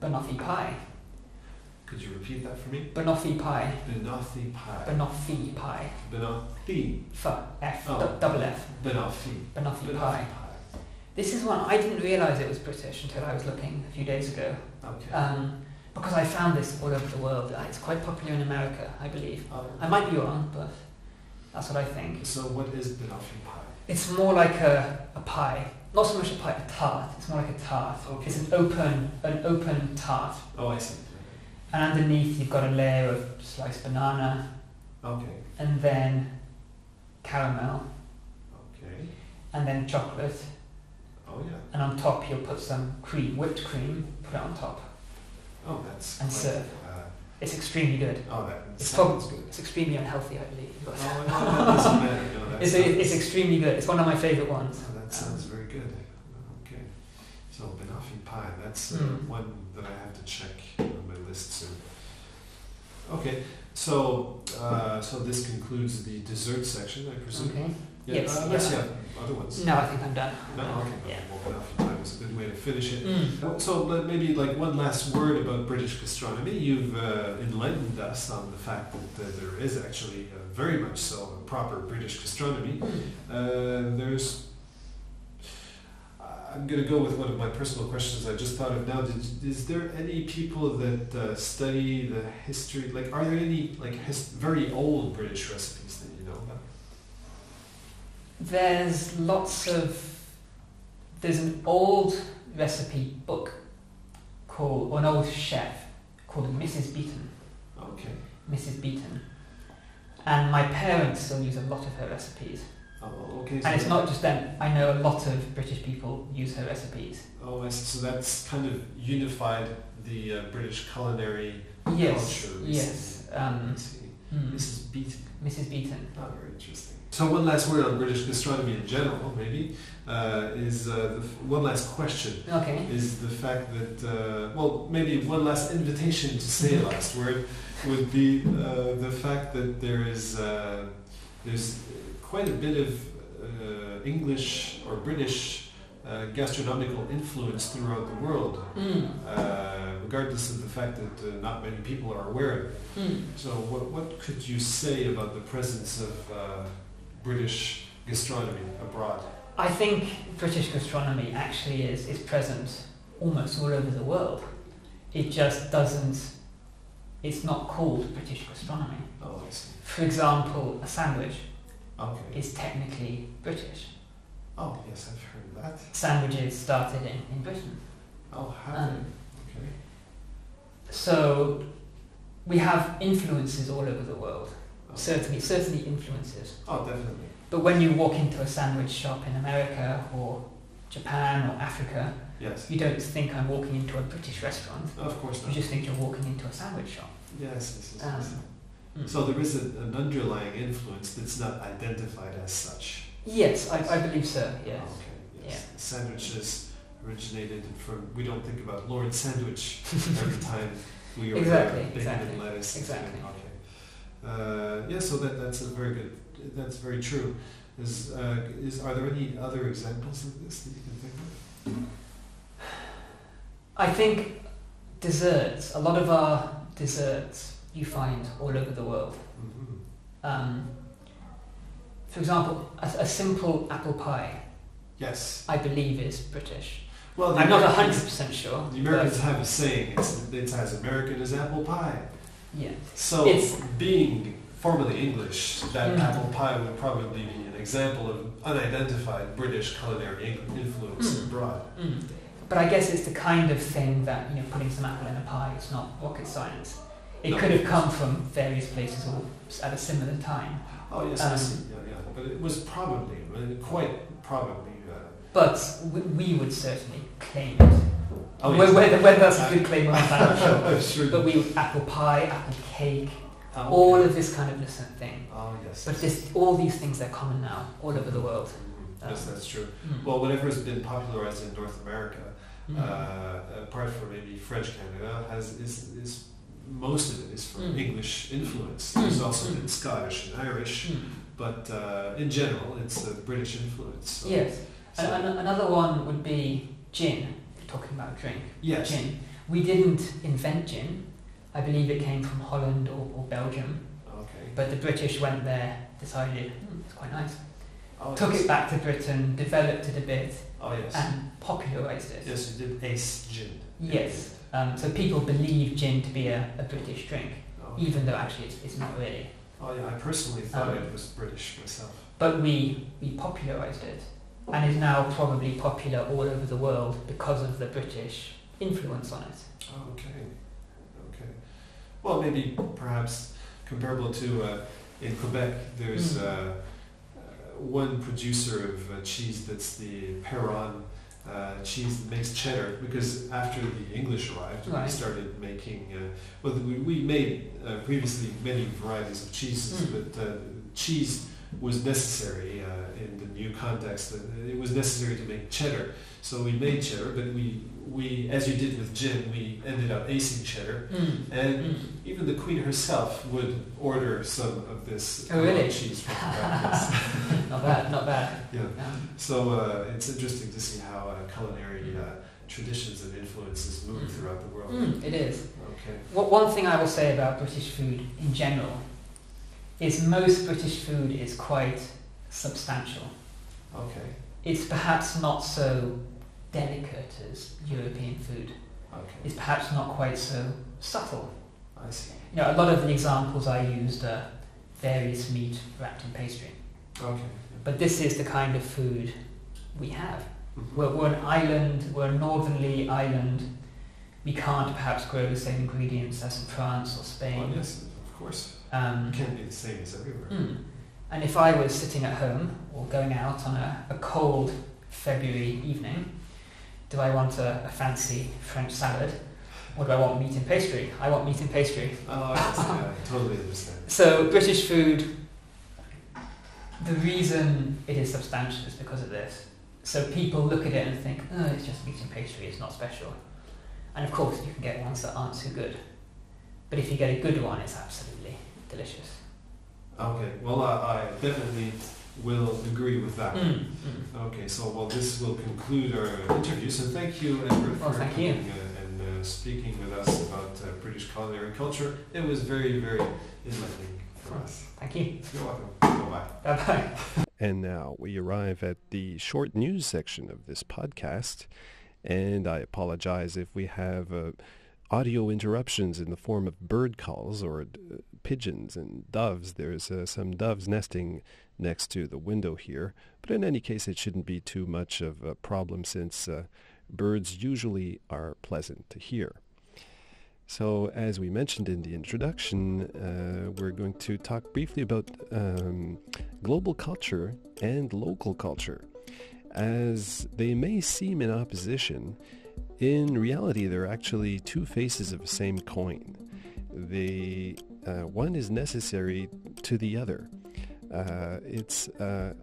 [SPEAKER 2] banoffee pie.
[SPEAKER 1] Could you repeat that for me?
[SPEAKER 2] Banoffee pie.
[SPEAKER 1] Banoffee pie.
[SPEAKER 2] Banoffee pie.
[SPEAKER 1] Banoffee.
[SPEAKER 2] Double F.
[SPEAKER 1] Banoffee.
[SPEAKER 2] Banoffee pie. This is one I didn't realise it was British until I was looking a few days ago.
[SPEAKER 1] Okay.
[SPEAKER 2] Because I found this all over the world. It's quite popular in America, I believe. I might be wrong, but that's what I think.
[SPEAKER 1] So what is banoffee pie?
[SPEAKER 2] It's more like a pie. Not so much a pie, a tart. It's more like a tart.
[SPEAKER 1] Okay.
[SPEAKER 2] It's an open tart.
[SPEAKER 1] Oh, I see.
[SPEAKER 2] And underneath you've got a layer of sliced banana.
[SPEAKER 1] Okay.
[SPEAKER 2] And then caramel.
[SPEAKER 1] Okay.
[SPEAKER 2] And then chocolate.
[SPEAKER 1] Oh, yeah.
[SPEAKER 2] And on top you'll put some cream, whipped cream, put it on top.
[SPEAKER 1] Oh, that's...
[SPEAKER 2] And serve. It's extremely good.
[SPEAKER 1] Oh, that
[SPEAKER 2] It's
[SPEAKER 1] sounds good.
[SPEAKER 2] It's extremely unhealthy, I believe. But
[SPEAKER 1] Oh, no, that doesn't matter. No, that
[SPEAKER 2] it's
[SPEAKER 1] sounds-
[SPEAKER 2] extremely good. It's one of my favourite ones.
[SPEAKER 1] Oh, that sounds very good. Okay. So banoffee pie, that's one that I have to check on my list soon. Okay. So so this concludes the dessert section, I presume.
[SPEAKER 2] Okay.
[SPEAKER 1] Yeah,
[SPEAKER 2] Yes.
[SPEAKER 1] unless you have other ones.
[SPEAKER 2] No, I think I'm done.
[SPEAKER 1] No, okay.
[SPEAKER 2] Yeah.
[SPEAKER 1] Well, banoffee pie was a good way to finish it. So maybe like one last word about British gastronomy. You've enlightened us on the fact that there is actually very much so a proper British gastronomy. I'm going to go with one of my personal questions I just thought of now. Is there any people that study the history? Like, are there any very old British recipes that you know about?
[SPEAKER 2] There's an old recipe book an old chef called Mrs. Beeton.
[SPEAKER 1] Okay.
[SPEAKER 2] Mrs. Beeton. And my parents still use a lot of her recipes.
[SPEAKER 1] Oh, okay.
[SPEAKER 2] And it's not just them. I know a lot of British people use her recipes.
[SPEAKER 1] Oh, I see. So that's kind of unified the British culinary
[SPEAKER 2] Yes.
[SPEAKER 1] culture.
[SPEAKER 2] Yes.
[SPEAKER 1] I see. Mrs. Beeton.
[SPEAKER 2] Mrs. Beeton.
[SPEAKER 1] Oh, very interesting. So one last word on British gastronomy in general, maybe, is one last question.
[SPEAKER 2] Okay.
[SPEAKER 1] Is the fact that, maybe one last invitation to say a last word would be the fact that there's quite a bit of English or British gastronomical influence throughout the world, regardless of the fact that not many people are aware of it. So what could you say about the presence of British gastronomy abroad?
[SPEAKER 2] I think British gastronomy actually is present almost all over the world. It just doesn't, it's not called British gastronomy.
[SPEAKER 1] Oh, I see.
[SPEAKER 2] For example, a sandwich is technically British.
[SPEAKER 1] Oh, yes, I've heard that.
[SPEAKER 2] Sandwiches started in Britain.
[SPEAKER 1] Oh, have they? Okay.
[SPEAKER 2] So we have influences all over the world. Certainly influences.
[SPEAKER 1] Oh, definitely.
[SPEAKER 2] But when you walk into a sandwich shop in America or Japan or Africa,
[SPEAKER 1] yes,
[SPEAKER 2] you don't think I'm walking into a British restaurant.
[SPEAKER 1] Of course not.
[SPEAKER 2] You just think you're walking into a sandwich shop.
[SPEAKER 1] Yes. So there is an underlying influence that's not identified as such.
[SPEAKER 2] Yes, I believe so, yes.
[SPEAKER 1] Okay, yes. Yeah. Sandwiches originated from, we don't think about Lord Sandwich every time we order bacon and lettuce.
[SPEAKER 2] Exactly.
[SPEAKER 1] Okay. So that's a very good that's very true. Are there any other examples of this that you can think of?
[SPEAKER 2] I think desserts, a lot of our desserts you find all over the world.
[SPEAKER 1] Mm-hmm.
[SPEAKER 2] For example, a simple apple pie,
[SPEAKER 1] Yes.
[SPEAKER 2] I believe is British.
[SPEAKER 1] Well,
[SPEAKER 2] I'm not 100% sure.
[SPEAKER 1] The Americans have a saying, it's as American as apple pie.
[SPEAKER 2] Yeah.
[SPEAKER 1] So, being formerly English, that apple pie would probably be an example of unidentified British culinary influence abroad.
[SPEAKER 2] Mm. But I guess it's the kind of thing that, putting some apple in a pie is not rocket science. It could have come from various places all at a similar time.
[SPEAKER 1] Oh, yes, I see. Yeah. But it was probably, quite probably...
[SPEAKER 2] But we would certainly claim it.
[SPEAKER 1] Oh, yes.
[SPEAKER 2] Whether that's a good claim or not, I'm not sure.
[SPEAKER 1] Sure.
[SPEAKER 2] But apple pie, apple cake, all of this kind of thing.
[SPEAKER 1] Oh, yes.
[SPEAKER 2] But all these things, they're common now, all over the world.
[SPEAKER 1] Yes, that's true. Well, whatever has been popularized in North America, apart from maybe French Canada, is most of it is from English influence. There's also been Scottish and Irish, but in general, it's a British influence. So,
[SPEAKER 2] yes. Another one would be gin, talking about drink.
[SPEAKER 1] Yes.
[SPEAKER 2] Gin. We didn't invent gin. I believe it came from Holland or Belgium.
[SPEAKER 1] Okay.
[SPEAKER 2] But the British went there, decided, it's quite nice. Took
[SPEAKER 1] yes.
[SPEAKER 2] it back to Britain, developed it a bit,
[SPEAKER 1] yes.
[SPEAKER 2] and popularised it.
[SPEAKER 1] Yes, you did ace gin.
[SPEAKER 2] Yes. So people believe gin to be a British drink, even though actually it's not really.
[SPEAKER 1] Oh yeah, I personally thought it was British myself.
[SPEAKER 2] But we popularised it, and is now probably popular all over the world because of the British influence on it.
[SPEAKER 1] Okay. Well, maybe perhaps comparable to in Quebec, there's one producer of cheese that's the Perron cheese that makes cheddar, because after the English arrived, we started making, we made previously many varieties of cheeses, but cheese was necessary in the new context. It was necessary to make cheddar. So we made cheddar, but we as you did with gin, we ended up acing cheddar. And even the Queen herself would order some of this cheese from practice.
[SPEAKER 2] Not bad.
[SPEAKER 1] Yeah. So it's interesting to see how culinary traditions and influences move throughout the world.
[SPEAKER 2] It is.
[SPEAKER 1] Okay.
[SPEAKER 2] One thing I will say about British food in general is most British food is quite substantial.
[SPEAKER 1] Okay.
[SPEAKER 2] It's perhaps not so delicate as European food.
[SPEAKER 1] Okay.
[SPEAKER 2] It's perhaps not quite so subtle.
[SPEAKER 1] I see.
[SPEAKER 2] A lot of the examples I used are various meat wrapped in pastry.
[SPEAKER 1] Okay.
[SPEAKER 2] But this is the kind of food we have.
[SPEAKER 1] Mm-hmm.
[SPEAKER 2] We're an island, we're a northerly island. We can't perhaps grow the same ingredients as in France or Spain.
[SPEAKER 1] Well, yes, of course. It can't be the same as everywhere.
[SPEAKER 2] And if I was sitting at home or going out on a cold February evening, do I want a fancy French salad, or do I want meat and pastry? I want meat and pastry.
[SPEAKER 1] Oh, yes, I totally understand.
[SPEAKER 2] So British food, the reason it is substantial is because of this. So people look at it and think, it's just meat and pastry, it's not special. And of course you can get ones that aren't so good. But if you get a good one, it's absolutely delicious.
[SPEAKER 1] Okay, well, I definitely will agree with that. Okay, so this will conclude our interview. So thank you, Edward, for coming and speaking with us about British culinary culture. It was very, very enlightening for us.
[SPEAKER 2] Thank you.
[SPEAKER 1] You're welcome. Bye-bye.
[SPEAKER 2] Bye-bye.
[SPEAKER 1] And now we arrive at the short news section of this podcast. And I apologize if we have audio interruptions in the form of bird calls or pigeons and doves. There's some doves nesting next to the window here, but in any case it shouldn't be too much of a problem since birds usually are pleasant to hear. So as we mentioned in the introduction, we're going to talk briefly about global culture and local culture. As they may seem in opposition, in reality they're actually two faces of the same coin. One is necessary to the other. It's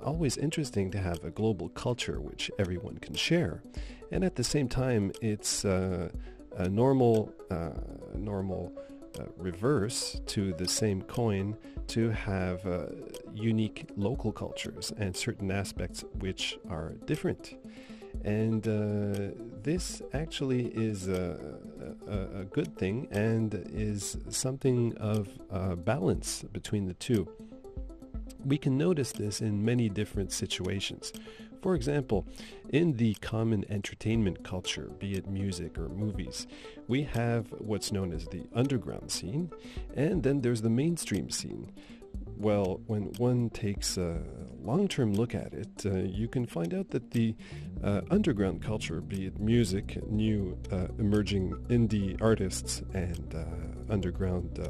[SPEAKER 1] always interesting to have a global culture which everyone can share, and at the same time it's a normal reverse to the same coin to have unique local cultures and certain aspects which are different. And this actually is a good thing and is something of a balance between the two. We can notice this in many different situations. For example, in the common entertainment culture, be it music or movies, we have what's known as the underground scene, and then there's the mainstream scene. Well, when one takes a long-term look at it, you can find out that the underground culture, be it music, new emerging indie artists, and underground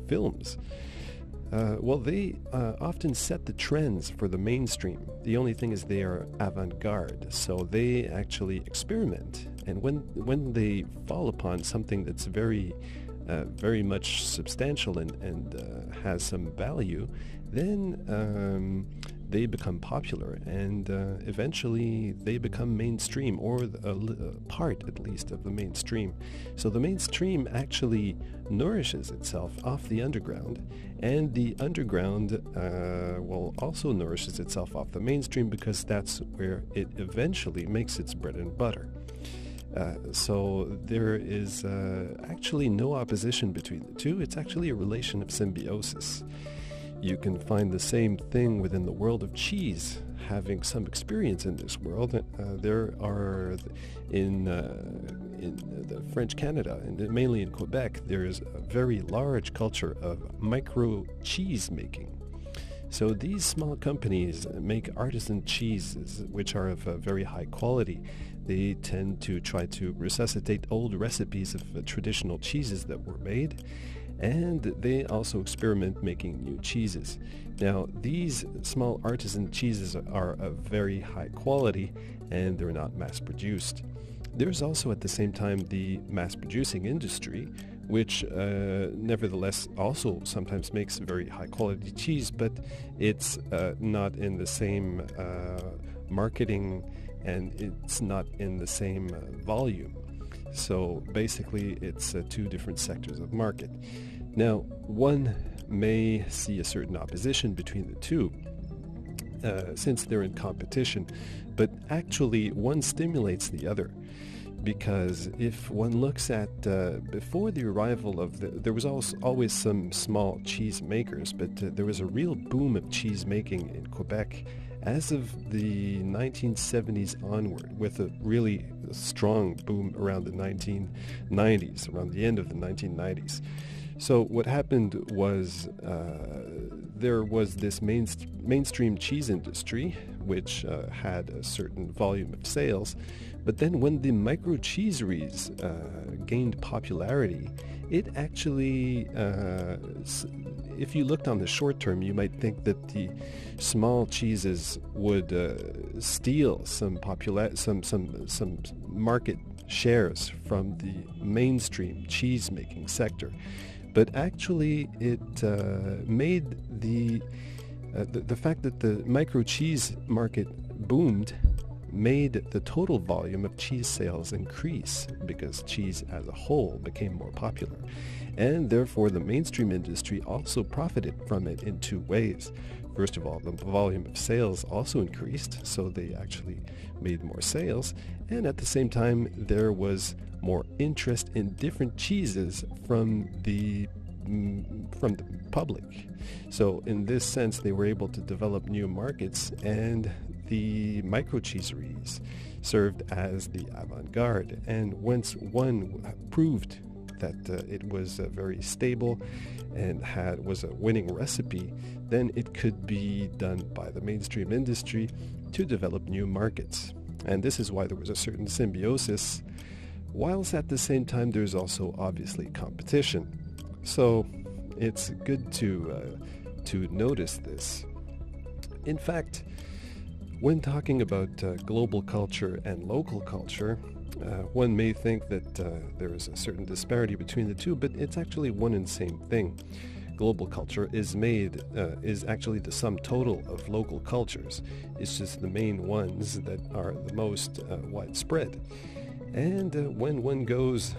[SPEAKER 1] films, they often set the trends for the mainstream. The only thing is they are avant-garde, so they actually experiment. And when they fall upon something that's very much substantial and has some value, then they become popular, and eventually they become mainstream, or a part at least of the mainstream. So the mainstream actually nourishes itself off the underground, and the underground also nourishes itself off the mainstream, because that's where it eventually makes its bread and butter. So there is actually no opposition between the two. It's actually a relation of symbiosis. You can find the same thing within the world of cheese. Having some experience in this world, there are in the French Canada, and mainly in Quebec, there is a very large culture of micro cheese making. So these small companies make artisan cheeses, which are of very high quality. They tend to try to resuscitate old recipes of traditional cheeses that were made, and they also experiment making new cheeses. Now, these small artisan cheeses are of very high quality, and they're not mass-produced. There's also at the same time the mass-producing industry, which nevertheless also sometimes makes very high-quality cheese, but it's not in the same marketing, and it's not in the same volume. So basically it's two different sectors of market. Now, one may see a certain opposition between the two, since they're in competition, but actually one stimulates the other. Because if one looks at before the arrival of there was always some small cheese makers, but there was a real boom of cheese making in Quebec as of the 1970s onward, with a really strong boom around the 1990s, around the end of the 1990s. So what happened was there was this mainstream cheese industry, which had a certain volume of sales. But then when the micro-cheeseries gained popularity, it actually, if you looked on the short term, you might think that the small cheeses would steal some market shares from the mainstream cheese-making sector. But actually, it made the fact that the micro cheese market boomed made the total volume of cheese sales increase, because cheese as a whole became more popular. And therefore, the mainstream industry also profited from it in two ways. First of all, the volume of sales also increased, so they actually made more sales. And at the same time, there was more interest in different cheeses from the public. So in this sense, they were able to develop new markets, and the micro-cheeseries served as the avant-garde. And once one proved that it was very stable and was a winning recipe, then it could be done by the mainstream industry to develop new markets. And this is why there was a certain symbiosis, whilst at the same time there's also obviously competition. So it's good to notice this. In fact, when talking about global culture and local culture, one may think that there is a certain disparity between the two, but it's actually one and the same thing. Global culture is actually the sum total of local cultures. It's just the main ones that are the most widespread. And when one goes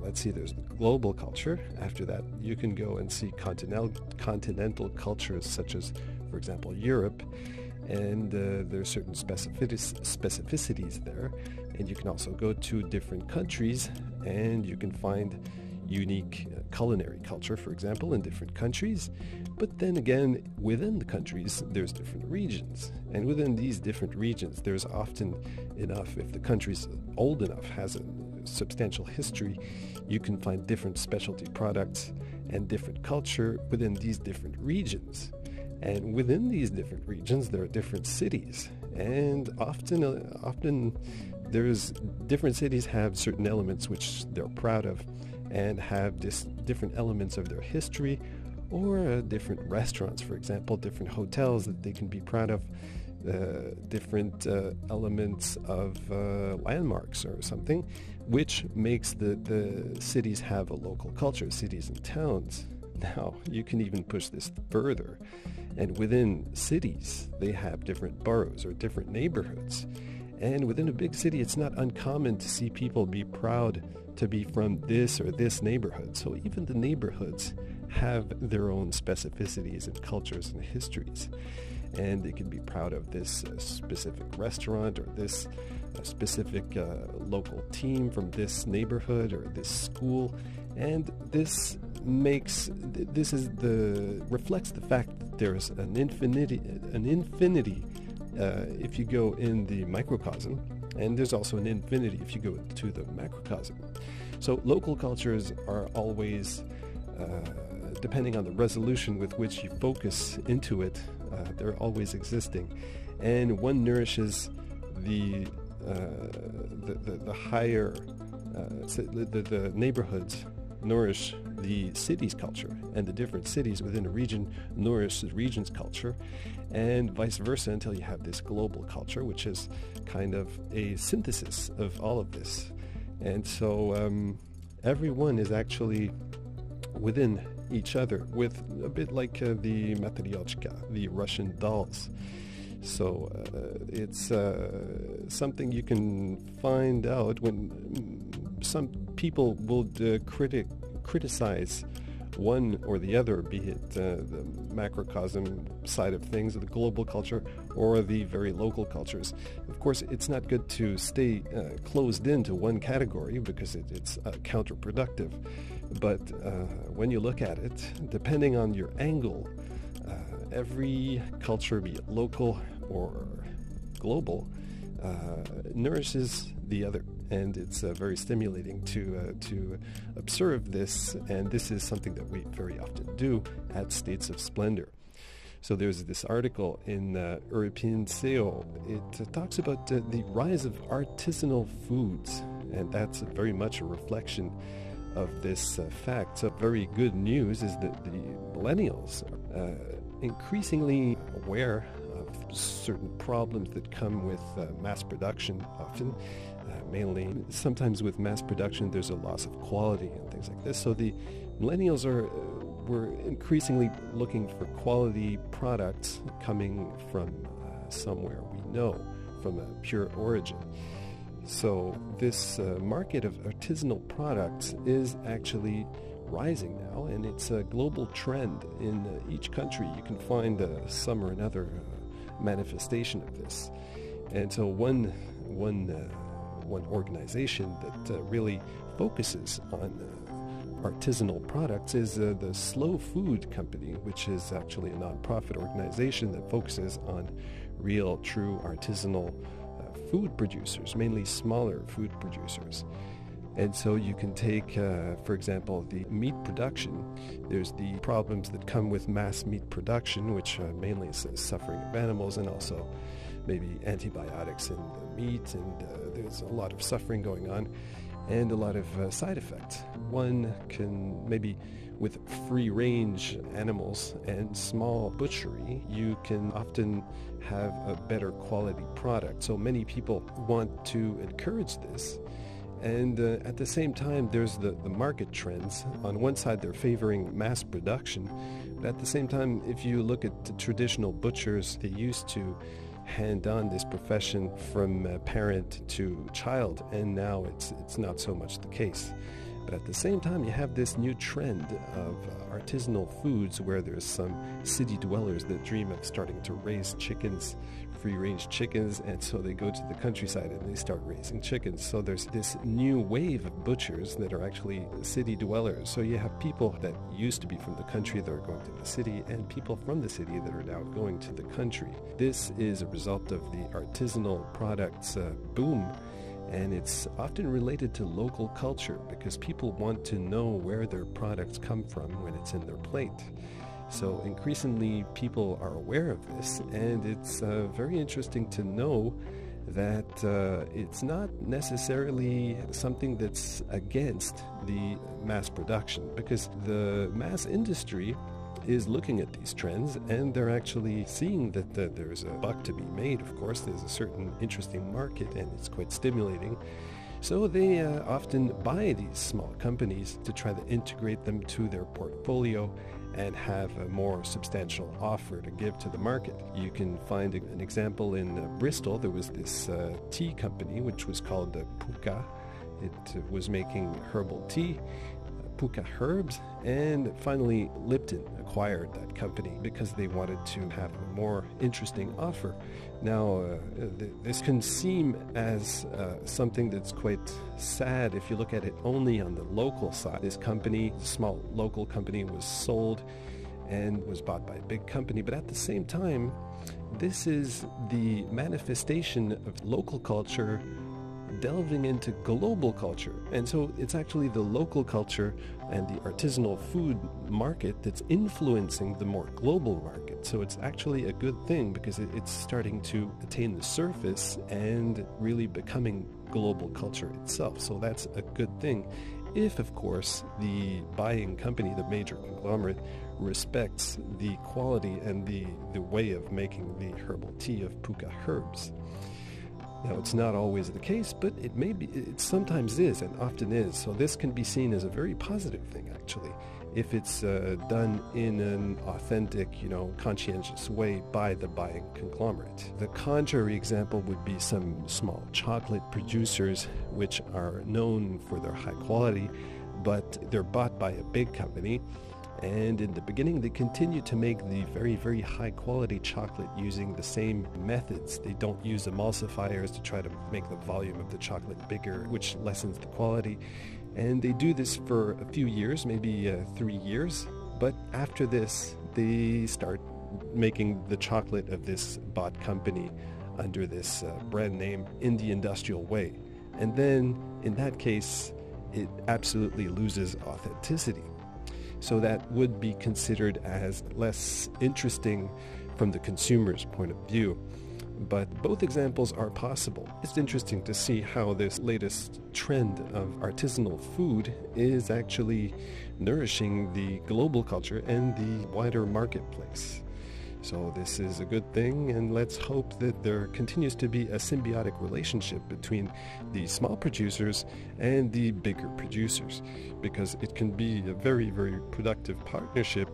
[SPEAKER 1] let's see, there's global culture. After that, you can go and see continental cultures such as, for example, Europe. And there are certain specificities there. And you can also go to different countries and you can find unique culinary culture, for example, in different countries. But then again, within the countries, there's different regions. And within these different regions, there's often enough, if the country's old enough, has a substantial history, you can find different specialty products and different culture within these different regions. And within these different regions, there are different cities. And often there's different cities have certain elements which they're proud of and have different elements of their history, or different restaurants, for example, different hotels that they can be proud of, different elements of landmarks or something, which makes the cities have a local culture, cities and towns. Now, you can even push this further, and within cities, they have different boroughs or different neighborhoods. And within a big city, it's not uncommon to see people be proud to be from this or this neighborhood. So even the neighborhoods have their own specificities and cultures and histories. And they can be proud of this specific restaurant or this specific local team from this neighborhood or this school. And this reflects the fact that there's an infinity if you go in the microcosm, and there's also an infinity if you go to the macrocosm. So local cultures are always, depending on the resolution with which you focus into it, they're always existing, and one nourishes the higher, the neighborhoods nourish the city's culture, and the different cities within a region nourish the region's culture, and vice versa, until you have this global culture, which is kind of a synthesis of all of this. And so everyone is actually within each other, with a bit like the matryoshka, the Russian dolls. So it's something you can find out when some people will criticize one or the other, be it the macrocosm side of things, or the global culture, or the very local cultures. Of course, it's not good to stay closed into one category, because it's counterproductive. But when you look at it, depending on your angle, every culture, be it local or global, nourishes the other, and it's very stimulating to observe this, and this is something that we very often do at States of Splendor. So there's this article in European SEO. It talks about the rise of artisanal foods, and that's very much a reflection of this fact. So very good news is that the millennials are increasingly aware of certain problems that come with mass production often, mainly. Sometimes with mass production there's a loss of quality and things like this. So the millennials were increasingly looking for quality products coming from somewhere we know, from a pure origin. So this market of artisanal products is actually rising now, and it's a global trend. In each country you can find some or another manifestation of this. And so one organization that really focuses on artisanal products is the Slow Food Company, which is actually a non-profit organization that focuses on real, true artisanal food producers, mainly smaller food producers. And so you can take, for example, the meat production. There's the problems that come with mass meat production, which mainly is suffering of animals, and also maybe antibiotics in the meat, and there's a lot of suffering going on, and a lot of side effects. One can maybe, with free-range animals and small butchery, you can often have a better quality product. So many people want to encourage this. And at the same time, there's the market trends. On one side, they're favoring mass production. But at the same time, if you look at the traditional butchers, they used to hand on this profession from parent to child, and now it's not so much the case. But at the same time, you have this new trend of artisanal foods where there's some city dwellers that dream of starting to raise chickens, free-range chickens, and so they go to the countryside and they start raising chickens. So there's this new wave of butchers that are actually city dwellers. So you have people that used to be from the country that are going to the city, and people from the city that are now going to the country. This is a result of the artisanal products boom. And it's often related to local culture because people want to know where their products come from when it's in their plate. So increasingly people are aware of this, and it's very interesting to know that it's not necessarily something that's against the mass production, because the mass industry is looking at these trends, and they're actually seeing that there's a buck to be made. Of course, there's a certain interesting market, and it's quite stimulating. So they often buy these small companies to try to integrate them to their portfolio and have a more substantial offer to give to the market. You can find an example in Bristol. There was this tea company which was called Puka. It was making herbal tea, Puka herbs, and finally Lipton acquired that company because they wanted to have a more interesting offer. Now, this can seem as something that's quite sad if you look at it only on the local side. This company, the small local company, was sold and was bought by a big company, but at the same time, this is the manifestation of local culture delving into global culture. And so it's actually the local culture and the artisanal food market that's influencing the more global market. So it's actually a good thing because it's starting to attain the surface and really becoming global culture itself. So that's a good thing if, of course, the buying company, the major conglomerate, respects the quality and the way of making the herbal tea of Puka herbs. Now, it's not always the case, but it sometimes is and often is. So this can be seen as a very positive thing, actually, if it's done in an authentic, conscientious way by the buying conglomerate. The contrary example would be some small chocolate producers, which are known for their high quality, but they're bought by a big company. And in the beginning, they continue to make the very, very high quality chocolate using the same methods. They don't use emulsifiers to try to make the volume of the chocolate bigger, which lessens the quality. And they do this for a few years, maybe 3 years. But after this, they start making the chocolate of this bought company under this brand name in the industrial way. And then, in that case, it absolutely loses authenticity. So that would be considered as less interesting from the consumer's point of view. But both examples are possible. It's interesting to see how this latest trend of artisanal food is actually nourishing the global culture and the wider marketplace. So this is a good thing, and let's hope that there continues to be a symbiotic relationship between the small producers and the bigger producers, because it can be a very, very productive partnership,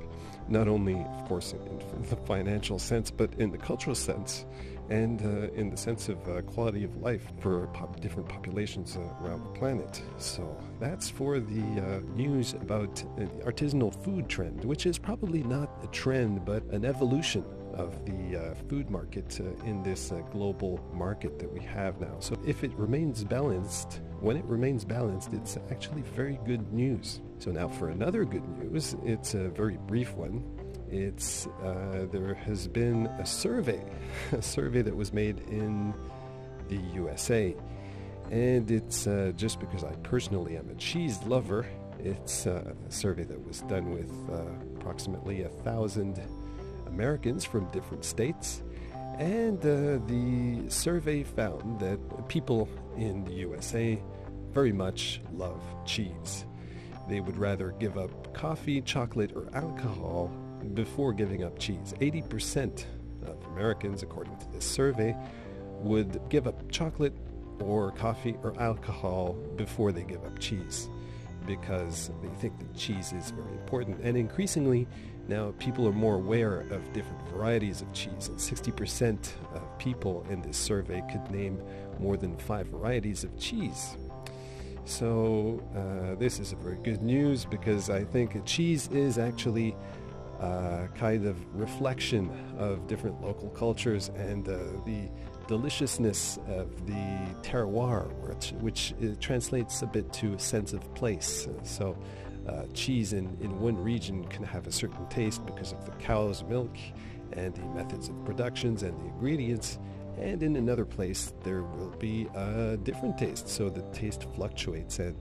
[SPEAKER 1] not only, of course, in the financial sense, but in the cultural sense and in the sense of quality of life for different populations around the planet. So that's for the news about the artisanal food trend, which is probably not a trend, but an evolution of the food market in this global market that we have now. So if it remains balanced, when it remains balanced, it's actually very good news. So now for another good news, it's a very brief one. It's there has been a survey that was made in the USA, and it's just because I personally am a cheese lover. It's a survey that was done with approximately 1,000 Americans from different states, and the survey found that people in the USA very much love cheese. They would rather give up coffee, chocolate, or alcohol before giving up cheese. 80% of Americans, according to this survey, would give up chocolate or coffee or alcohol before they give up cheese, because they think that cheese is very important. And increasingly now people are more aware of different varieties of cheese, and 60% of people in this survey could name more than 5 varieties of cheese. So this is a very good news because I think cheese is actually kind of reflection of different local cultures and the deliciousness of the terroir, which translates a bit to a sense of place. So cheese in one region can have a certain taste because of the cow's milk and the methods of productions and the ingredients, and in another place there will be a different taste. So the taste fluctuates, and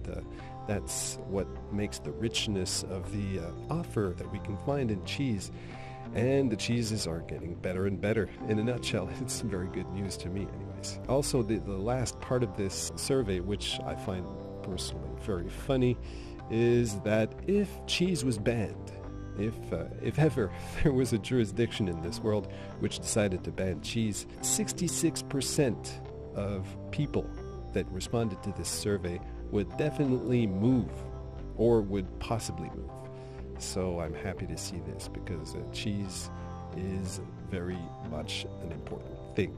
[SPEAKER 1] that's what makes the richness of the offer that we can find in cheese. And the cheeses are getting better and better. In a nutshell, it's very good news to me anyways. Also, the last part of this survey, which I find personally very funny, is that if cheese was banned, if ever there was a jurisdiction in this world which decided to ban cheese, 66% of people that responded to this survey would definitely move or would possibly move. So I'm happy to see this because cheese is very much an important thing.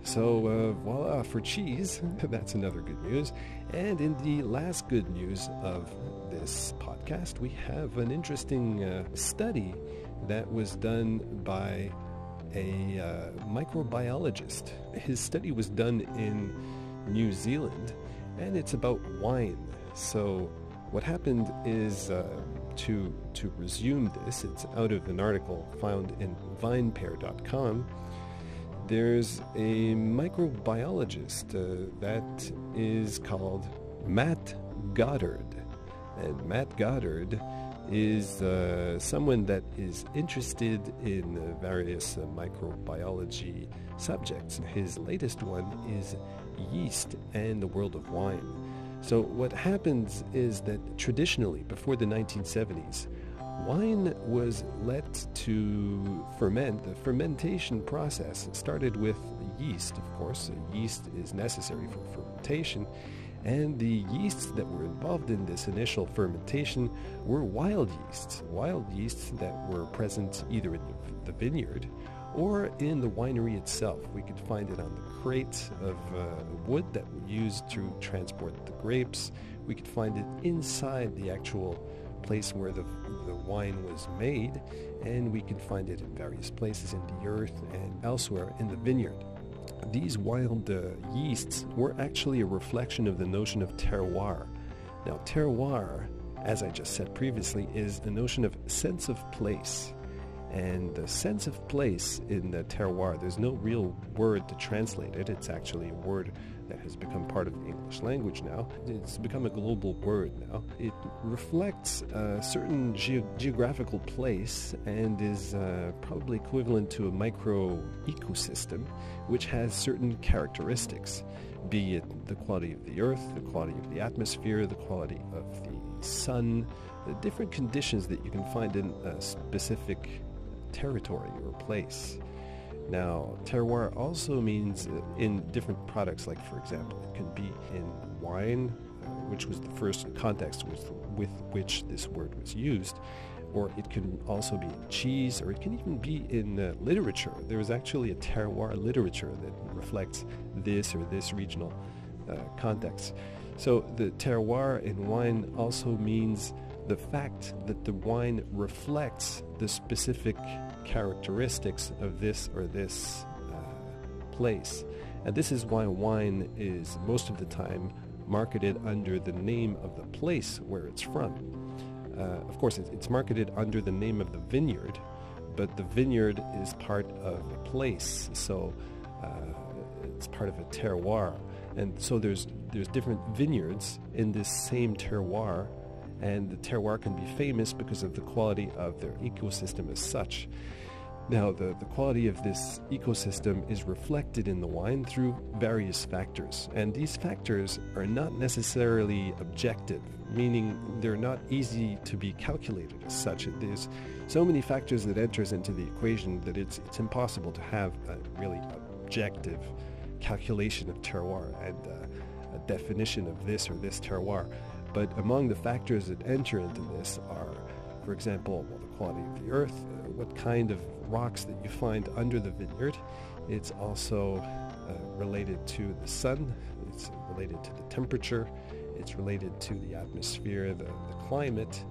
[SPEAKER 1] So voila for cheese. That's another good news. And in the last good news of this podcast, we have an interesting study that was done by a microbiologist. His study was done in New Zealand, and it's about wine. So what happened is, to resume this, it's out of an article found in vinepair.com. There's a microbiologist that is called Matt Goddard. And Matt Goddard is someone that is interested in various microbiology subjects. His latest one is yeast and the world of wine. So what happens is that traditionally, before the 1970s, wine was let to ferment. The fermentation process started with yeast, of course. Yeast is necessary for fermentation. And the yeasts that were involved in this initial fermentation were wild yeasts that were present either in the vineyard or in the winery itself. We could find it on the crate of wood that we used to transport the grapes. We could find it inside the actual place where the wine was made, and we can find it in various places in the earth and elsewhere in the vineyard. These wild yeasts were actually a reflection of the notion of terroir. Now, terroir, as I just said previously, is the notion of sense of place. And the sense of place in the terroir, there's no real word to translate it. It's actually a word that has become part of the English language now. It's become a global word now. It reflects a certain geographical place and is probably equivalent to a micro ecosystem, which has certain characteristics, be it the quality of the earth, the quality of the atmosphere, the quality of the sun, the different conditions that you can find in a specific territory or place. Now, terroir also means in different products, like for example, it can be in wine, which was the first context with which this word was used, or it can also be in cheese, or it can even be in literature. There is actually a terroir literature that reflects this or this regional context. So the terroir in wine also means the fact that the wine reflects the specific characteristics of this or this place. And this is why wine is most of the time marketed under the name of the place where it's from. Of course, it's marketed under the name of the vineyard, but the vineyard is part of a place, so it's part of a terroir. And so there's different vineyards in this same terroir, and the terroir can be famous because of the quality of their ecosystem as such. Now, the quality of this ecosystem is reflected in the wine through various factors, and these factors are not necessarily objective, meaning they're not easy to be calculated as such. There's so many factors that enters into the equation that it's impossible to have a really objective calculation of terroir and a definition of this or this terroir. But among the factors that enter into this are, for example, the quality of the earth, what kind of rocks that you find under the vineyard. It's also related to the sun, it's related to the temperature, It's related to the atmosphere, the climate.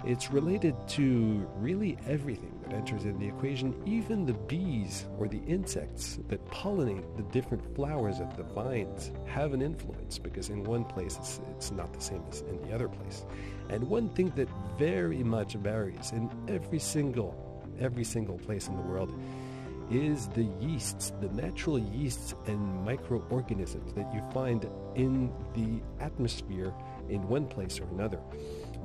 [SPEAKER 1] It's related to really everything that enters in the equation, even the bees or the insects that pollinate the different flowers of the vines have an influence, because in one place it's not the same as in the other place. And one thing that very much varies in every single place in the world is the yeasts, the natural yeasts and microorganisms that you find in the atmosphere in one place or another.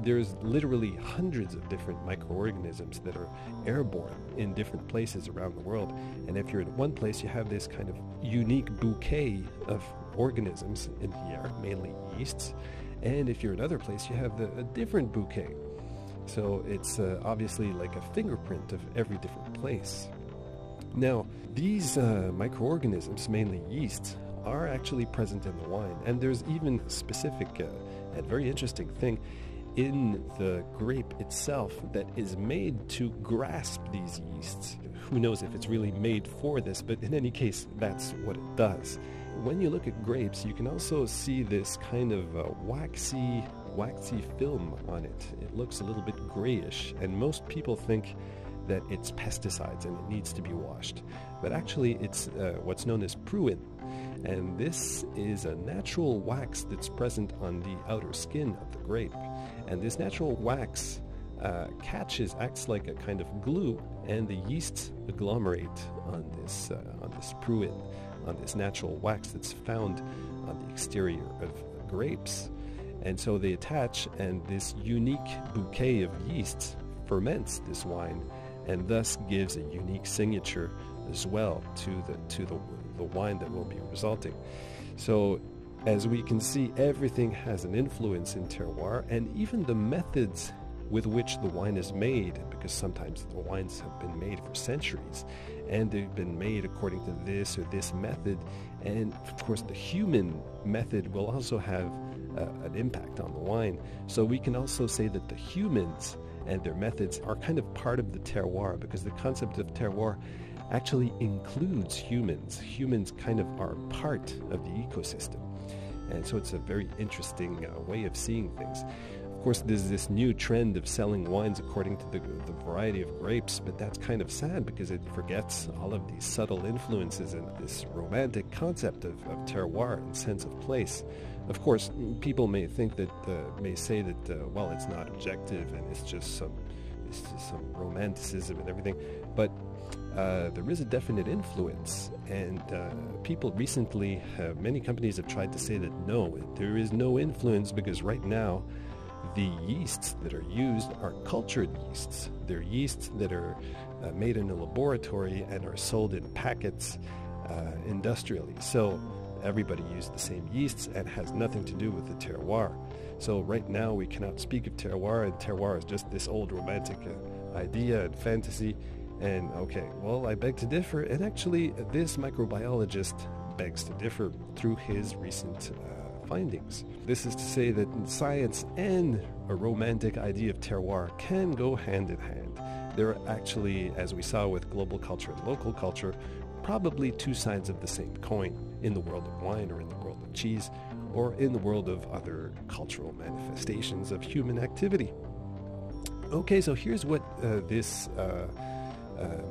[SPEAKER 1] There's literally hundreds of different microorganisms that are airborne in different places around the world. And if you're in one place, you have this kind of unique bouquet of organisms in the air, mainly yeasts. And if you're in another place, you have a different bouquet. So it's obviously like a fingerprint of every different place. Now, these microorganisms, mainly yeasts, are actually present in the wine. And there's even specific and very interesting thing in the grape itself that is made to grasp these yeasts. Who knows if it's really made for this, but in any case, that's what it does. When you look at grapes, you can also see this kind of waxy film on it. It looks a little bit grayish, and most people think that it's pesticides and it needs to be washed. But actually, it's what's known as pruin. And this is a natural wax that's present on the outer skin of the grape. And this natural wax acts like a kind of glue, and the yeasts agglomerate on this pruin, on this natural wax that's found on the exterior of grapes. And so they attach, and this unique bouquet of yeasts ferments this wine, and thus gives a unique signature as well to the wine that will be resulting. So as we can see, everything has an influence in terroir, and even the methods with which the wine is made, because sometimes the wines have been made for centuries and they've been made according to this or this method, and of course the human method will also have an impact on the wine. So we can also say that the humans and their methods are kind of part of the terroir, because the concept of terroir actually includes humans. Humans kind of are part of the ecosystem. And so it's a very interesting way of seeing things. Of course, there's this new trend of selling wines according to the variety of grapes, but that's kind of sad because it forgets all of these subtle influences and this romantic concept of terroir and sense of place. Of course, people may think that, may say that, well, it's not objective and it's just some romanticism and everything, but there is a definite influence, and people recently, many companies have tried to say that no, there is no influence, because right now the yeasts that are used are cultured yeasts. They're yeasts that are made in a laboratory and are sold in packets industrially. So everybody used the same yeasts and has nothing to do with the terroir. So right now we cannot speak of terroir, and terroir is just this old romantic idea and fantasy. And okay, well, I beg to differ, and actually this microbiologist begs to differ through his recent findings. This is to say that science and a romantic idea of terroir can go hand in hand. There are actually, as we saw with global culture and local culture, probably two sides of the same coin in the world of wine, or in the world of cheese, or in the world of other cultural manifestations of human activity. Okay, so here's what this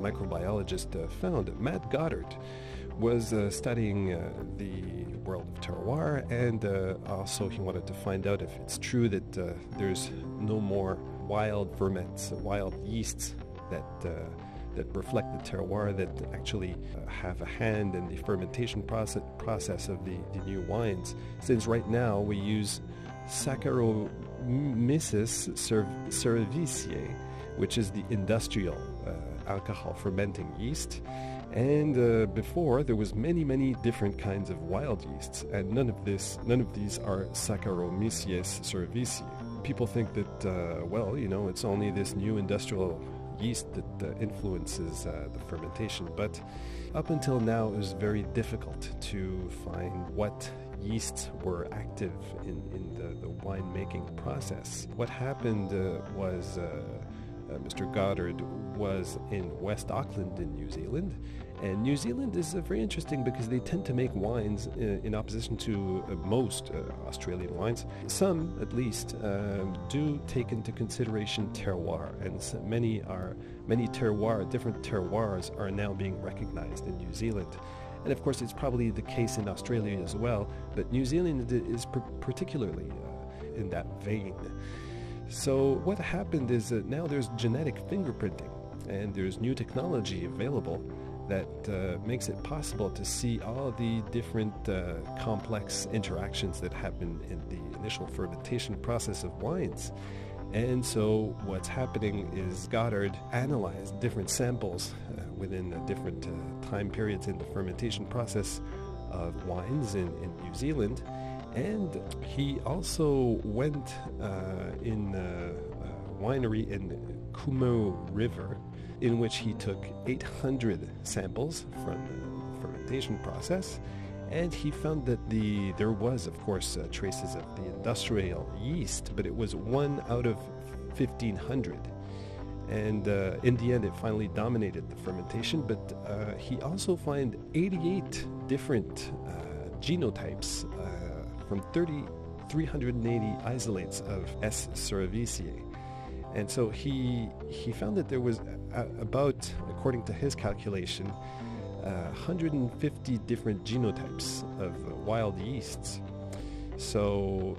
[SPEAKER 1] microbiologist found. Matt Goddard was studying the world of terroir, and also he wanted to find out if it's true that there's no more wild ferments, wild yeasts that reflect the terroir, that actually have a hand in the fermentation process of the new wines. Since right now we use Saccharomyces cerevisiae, which is the industrial alcohol fermenting yeast, and before there was many different kinds of wild yeasts, and none of these are Saccharomyces cerevisiae. People think that well, you know, it's only this new industrial yeast that influences the fermentation, but up until now it was very difficult to find what yeasts were active in the wine-making process. What happened was Mr. Goddard was in West Auckland in New Zealand, And New Zealand is very interesting because they tend to make wines in opposition to most Australian wines. Some, at least, do take into consideration terroir, and so many different terroirs are now being recognized in New Zealand. And of course, it's probably the case in Australia as well, but New Zealand is particularly in that vein. So what happened is that now there's genetic fingerprinting, and there's new technology available that makes it possible to see all the different complex interactions that happen in the initial fermentation process of wines. And so what's happening is Goddard analyzed different samples within different time periods in the fermentation process of wines in New Zealand. And he also went in a winery in Kumu River, in which he took 800 samples from the fermentation process, and he found that there was, of course, traces of the industrial yeast, but it was 1 out of 1,500. And in the end, it finally dominated the fermentation, but he also found 88 different genotypes from 380 isolates of S. cerevisiae. And so he found that there was about, according to his calculation, 150 different genotypes of wild yeasts. So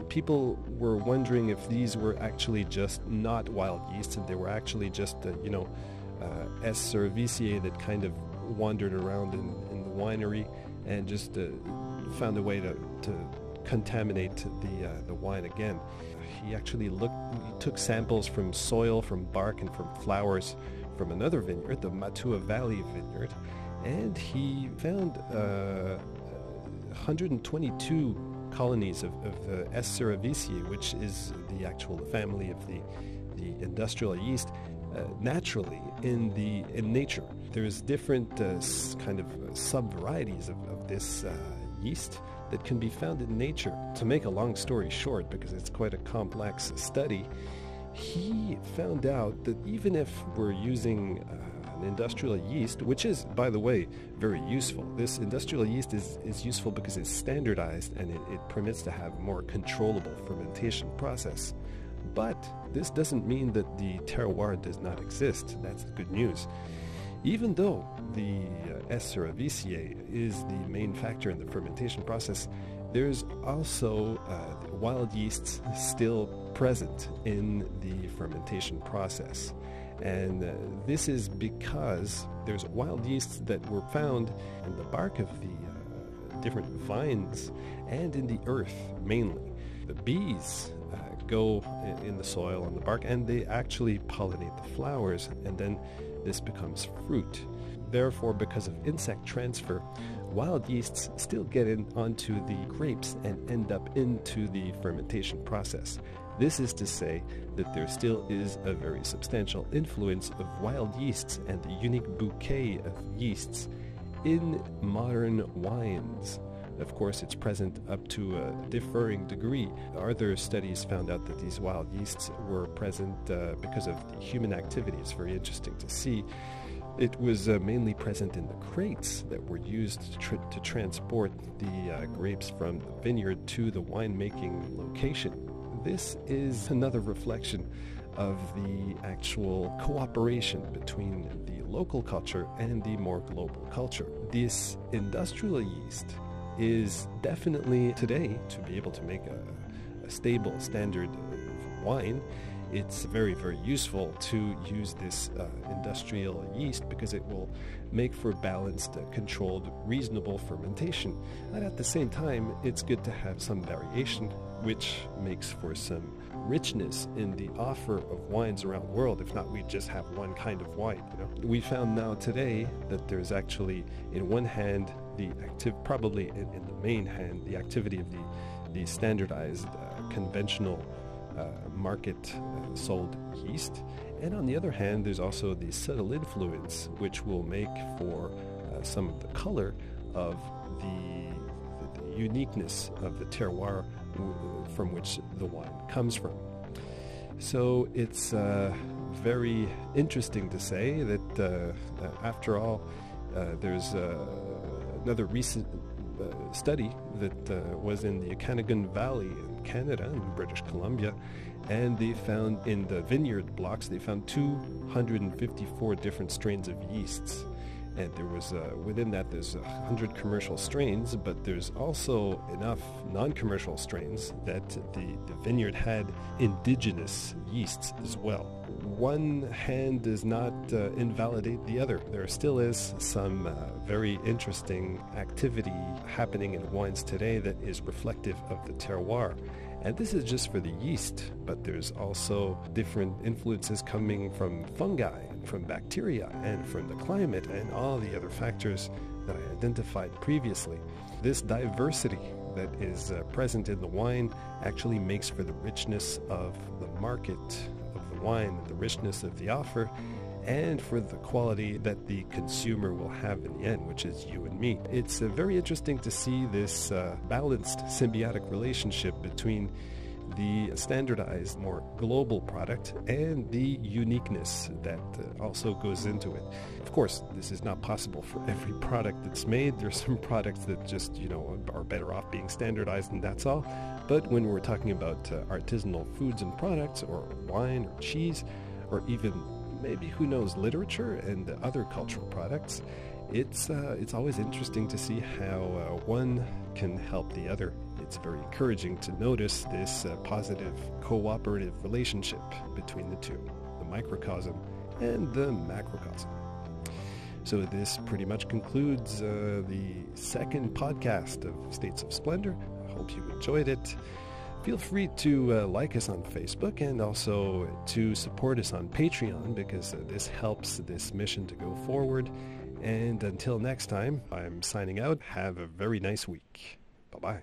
[SPEAKER 1] people were wondering if these were actually just not wild yeasts, and they were actually just, S. cerevisiae that kind of wandered around in the winery and just found a way to contaminate the wine again. He actually took samples from soil, from bark, and from flowers from another vineyard, the Matua Valley vineyard, and he found 122 colonies of S. cerevisiae, which is the actual family of the industrial yeast, naturally in nature. There's different kind of sub-varieties of this yeast that can be found in nature. To make a long story short, because it's quite a complex study, he found out that even if we're using an industrial yeast, which is, by the way, very useful. This industrial yeast is useful because it's standardized and it permits to have a more controllable fermentation process. But this doesn't mean that the terroir does not exist. That's the good news. Even though the S. cerevisiae is the main factor in the fermentation process, there's also wild yeasts still present in the fermentation process. And this is because there's wild yeasts that were found in the bark of the different vines and in the earth mainly. The bees go in the soil and the bark, and they actually pollinate the flowers, and then this becomes fruit. Therefore, because of insect transfer, wild yeasts still get onto the grapes and end up into the fermentation process. This is to say that there still is a very substantial influence of wild yeasts and the unique bouquet of yeasts in modern wines. Of course, it's present up to a differing degree. Other studies found out that these wild yeasts were present because of the human activity. It's very interesting to see. It was mainly present in the crates that were used to transport the grapes from the vineyard to the winemaking location. This is another reflection of the actual cooperation between the local culture and the more global culture. This industrial yeast is definitely today, to be able to make a stable standard of wine, it's very, very useful to use this industrial yeast because it will make for balanced, controlled, reasonable fermentation. And at the same time, it's good to have some variation, which makes for some richness in the offer of wines around the world. If not, we just have one kind of wine. We found now today that there's actually, in one hand, probably in the main hand, the activity of the standardized, conventional market sold yeast, and on the other hand there's also the subtle influence which will make for some of the color of the uniqueness of the terroir from which the wine comes from. So it's very interesting to say that after all, There's another recent study that was in the Okanagan Valley in Canada, in British Columbia, and they found in the vineyard blocks, they found 254 different strains of yeasts. And there was, within that, there's 100 commercial strains, but there's also enough non-commercial strains that the vineyard had indigenous yeasts as well. One hand does not invalidate the other. There still is some very interesting activity happening in wines today that is reflective of the terroir. And this is just for the yeast, but there's also different influences coming from fungi, and from bacteria, and from the climate, and all the other factors that I identified previously. This diversity that is present in the wine actually makes for the richness of the market of the wine, the richness of the offer, and for the quality that the consumer will have in the end, which is you and me. It's very interesting to see this balanced symbiotic relationship between the standardized, more global product and the uniqueness that also goes into it. Of course, this is not possible for every product that's made. There's some products that just, are better off being standardized and that's all. But when we're talking about artisanal foods and products, or wine or cheese, or even maybe, who knows, literature and other cultural products, it's always interesting to see how one can help the other. It's very encouraging to notice this positive cooperative relationship between the two, the microcosm and the macrocosm. So this pretty much concludes the second podcast of States of Splendor. I hope you enjoyed it. Feel free to like us on Facebook and also to support us on Patreon, because this helps this mission to go forward. And until next time, I'm signing out. Have a very nice week. Bye-bye.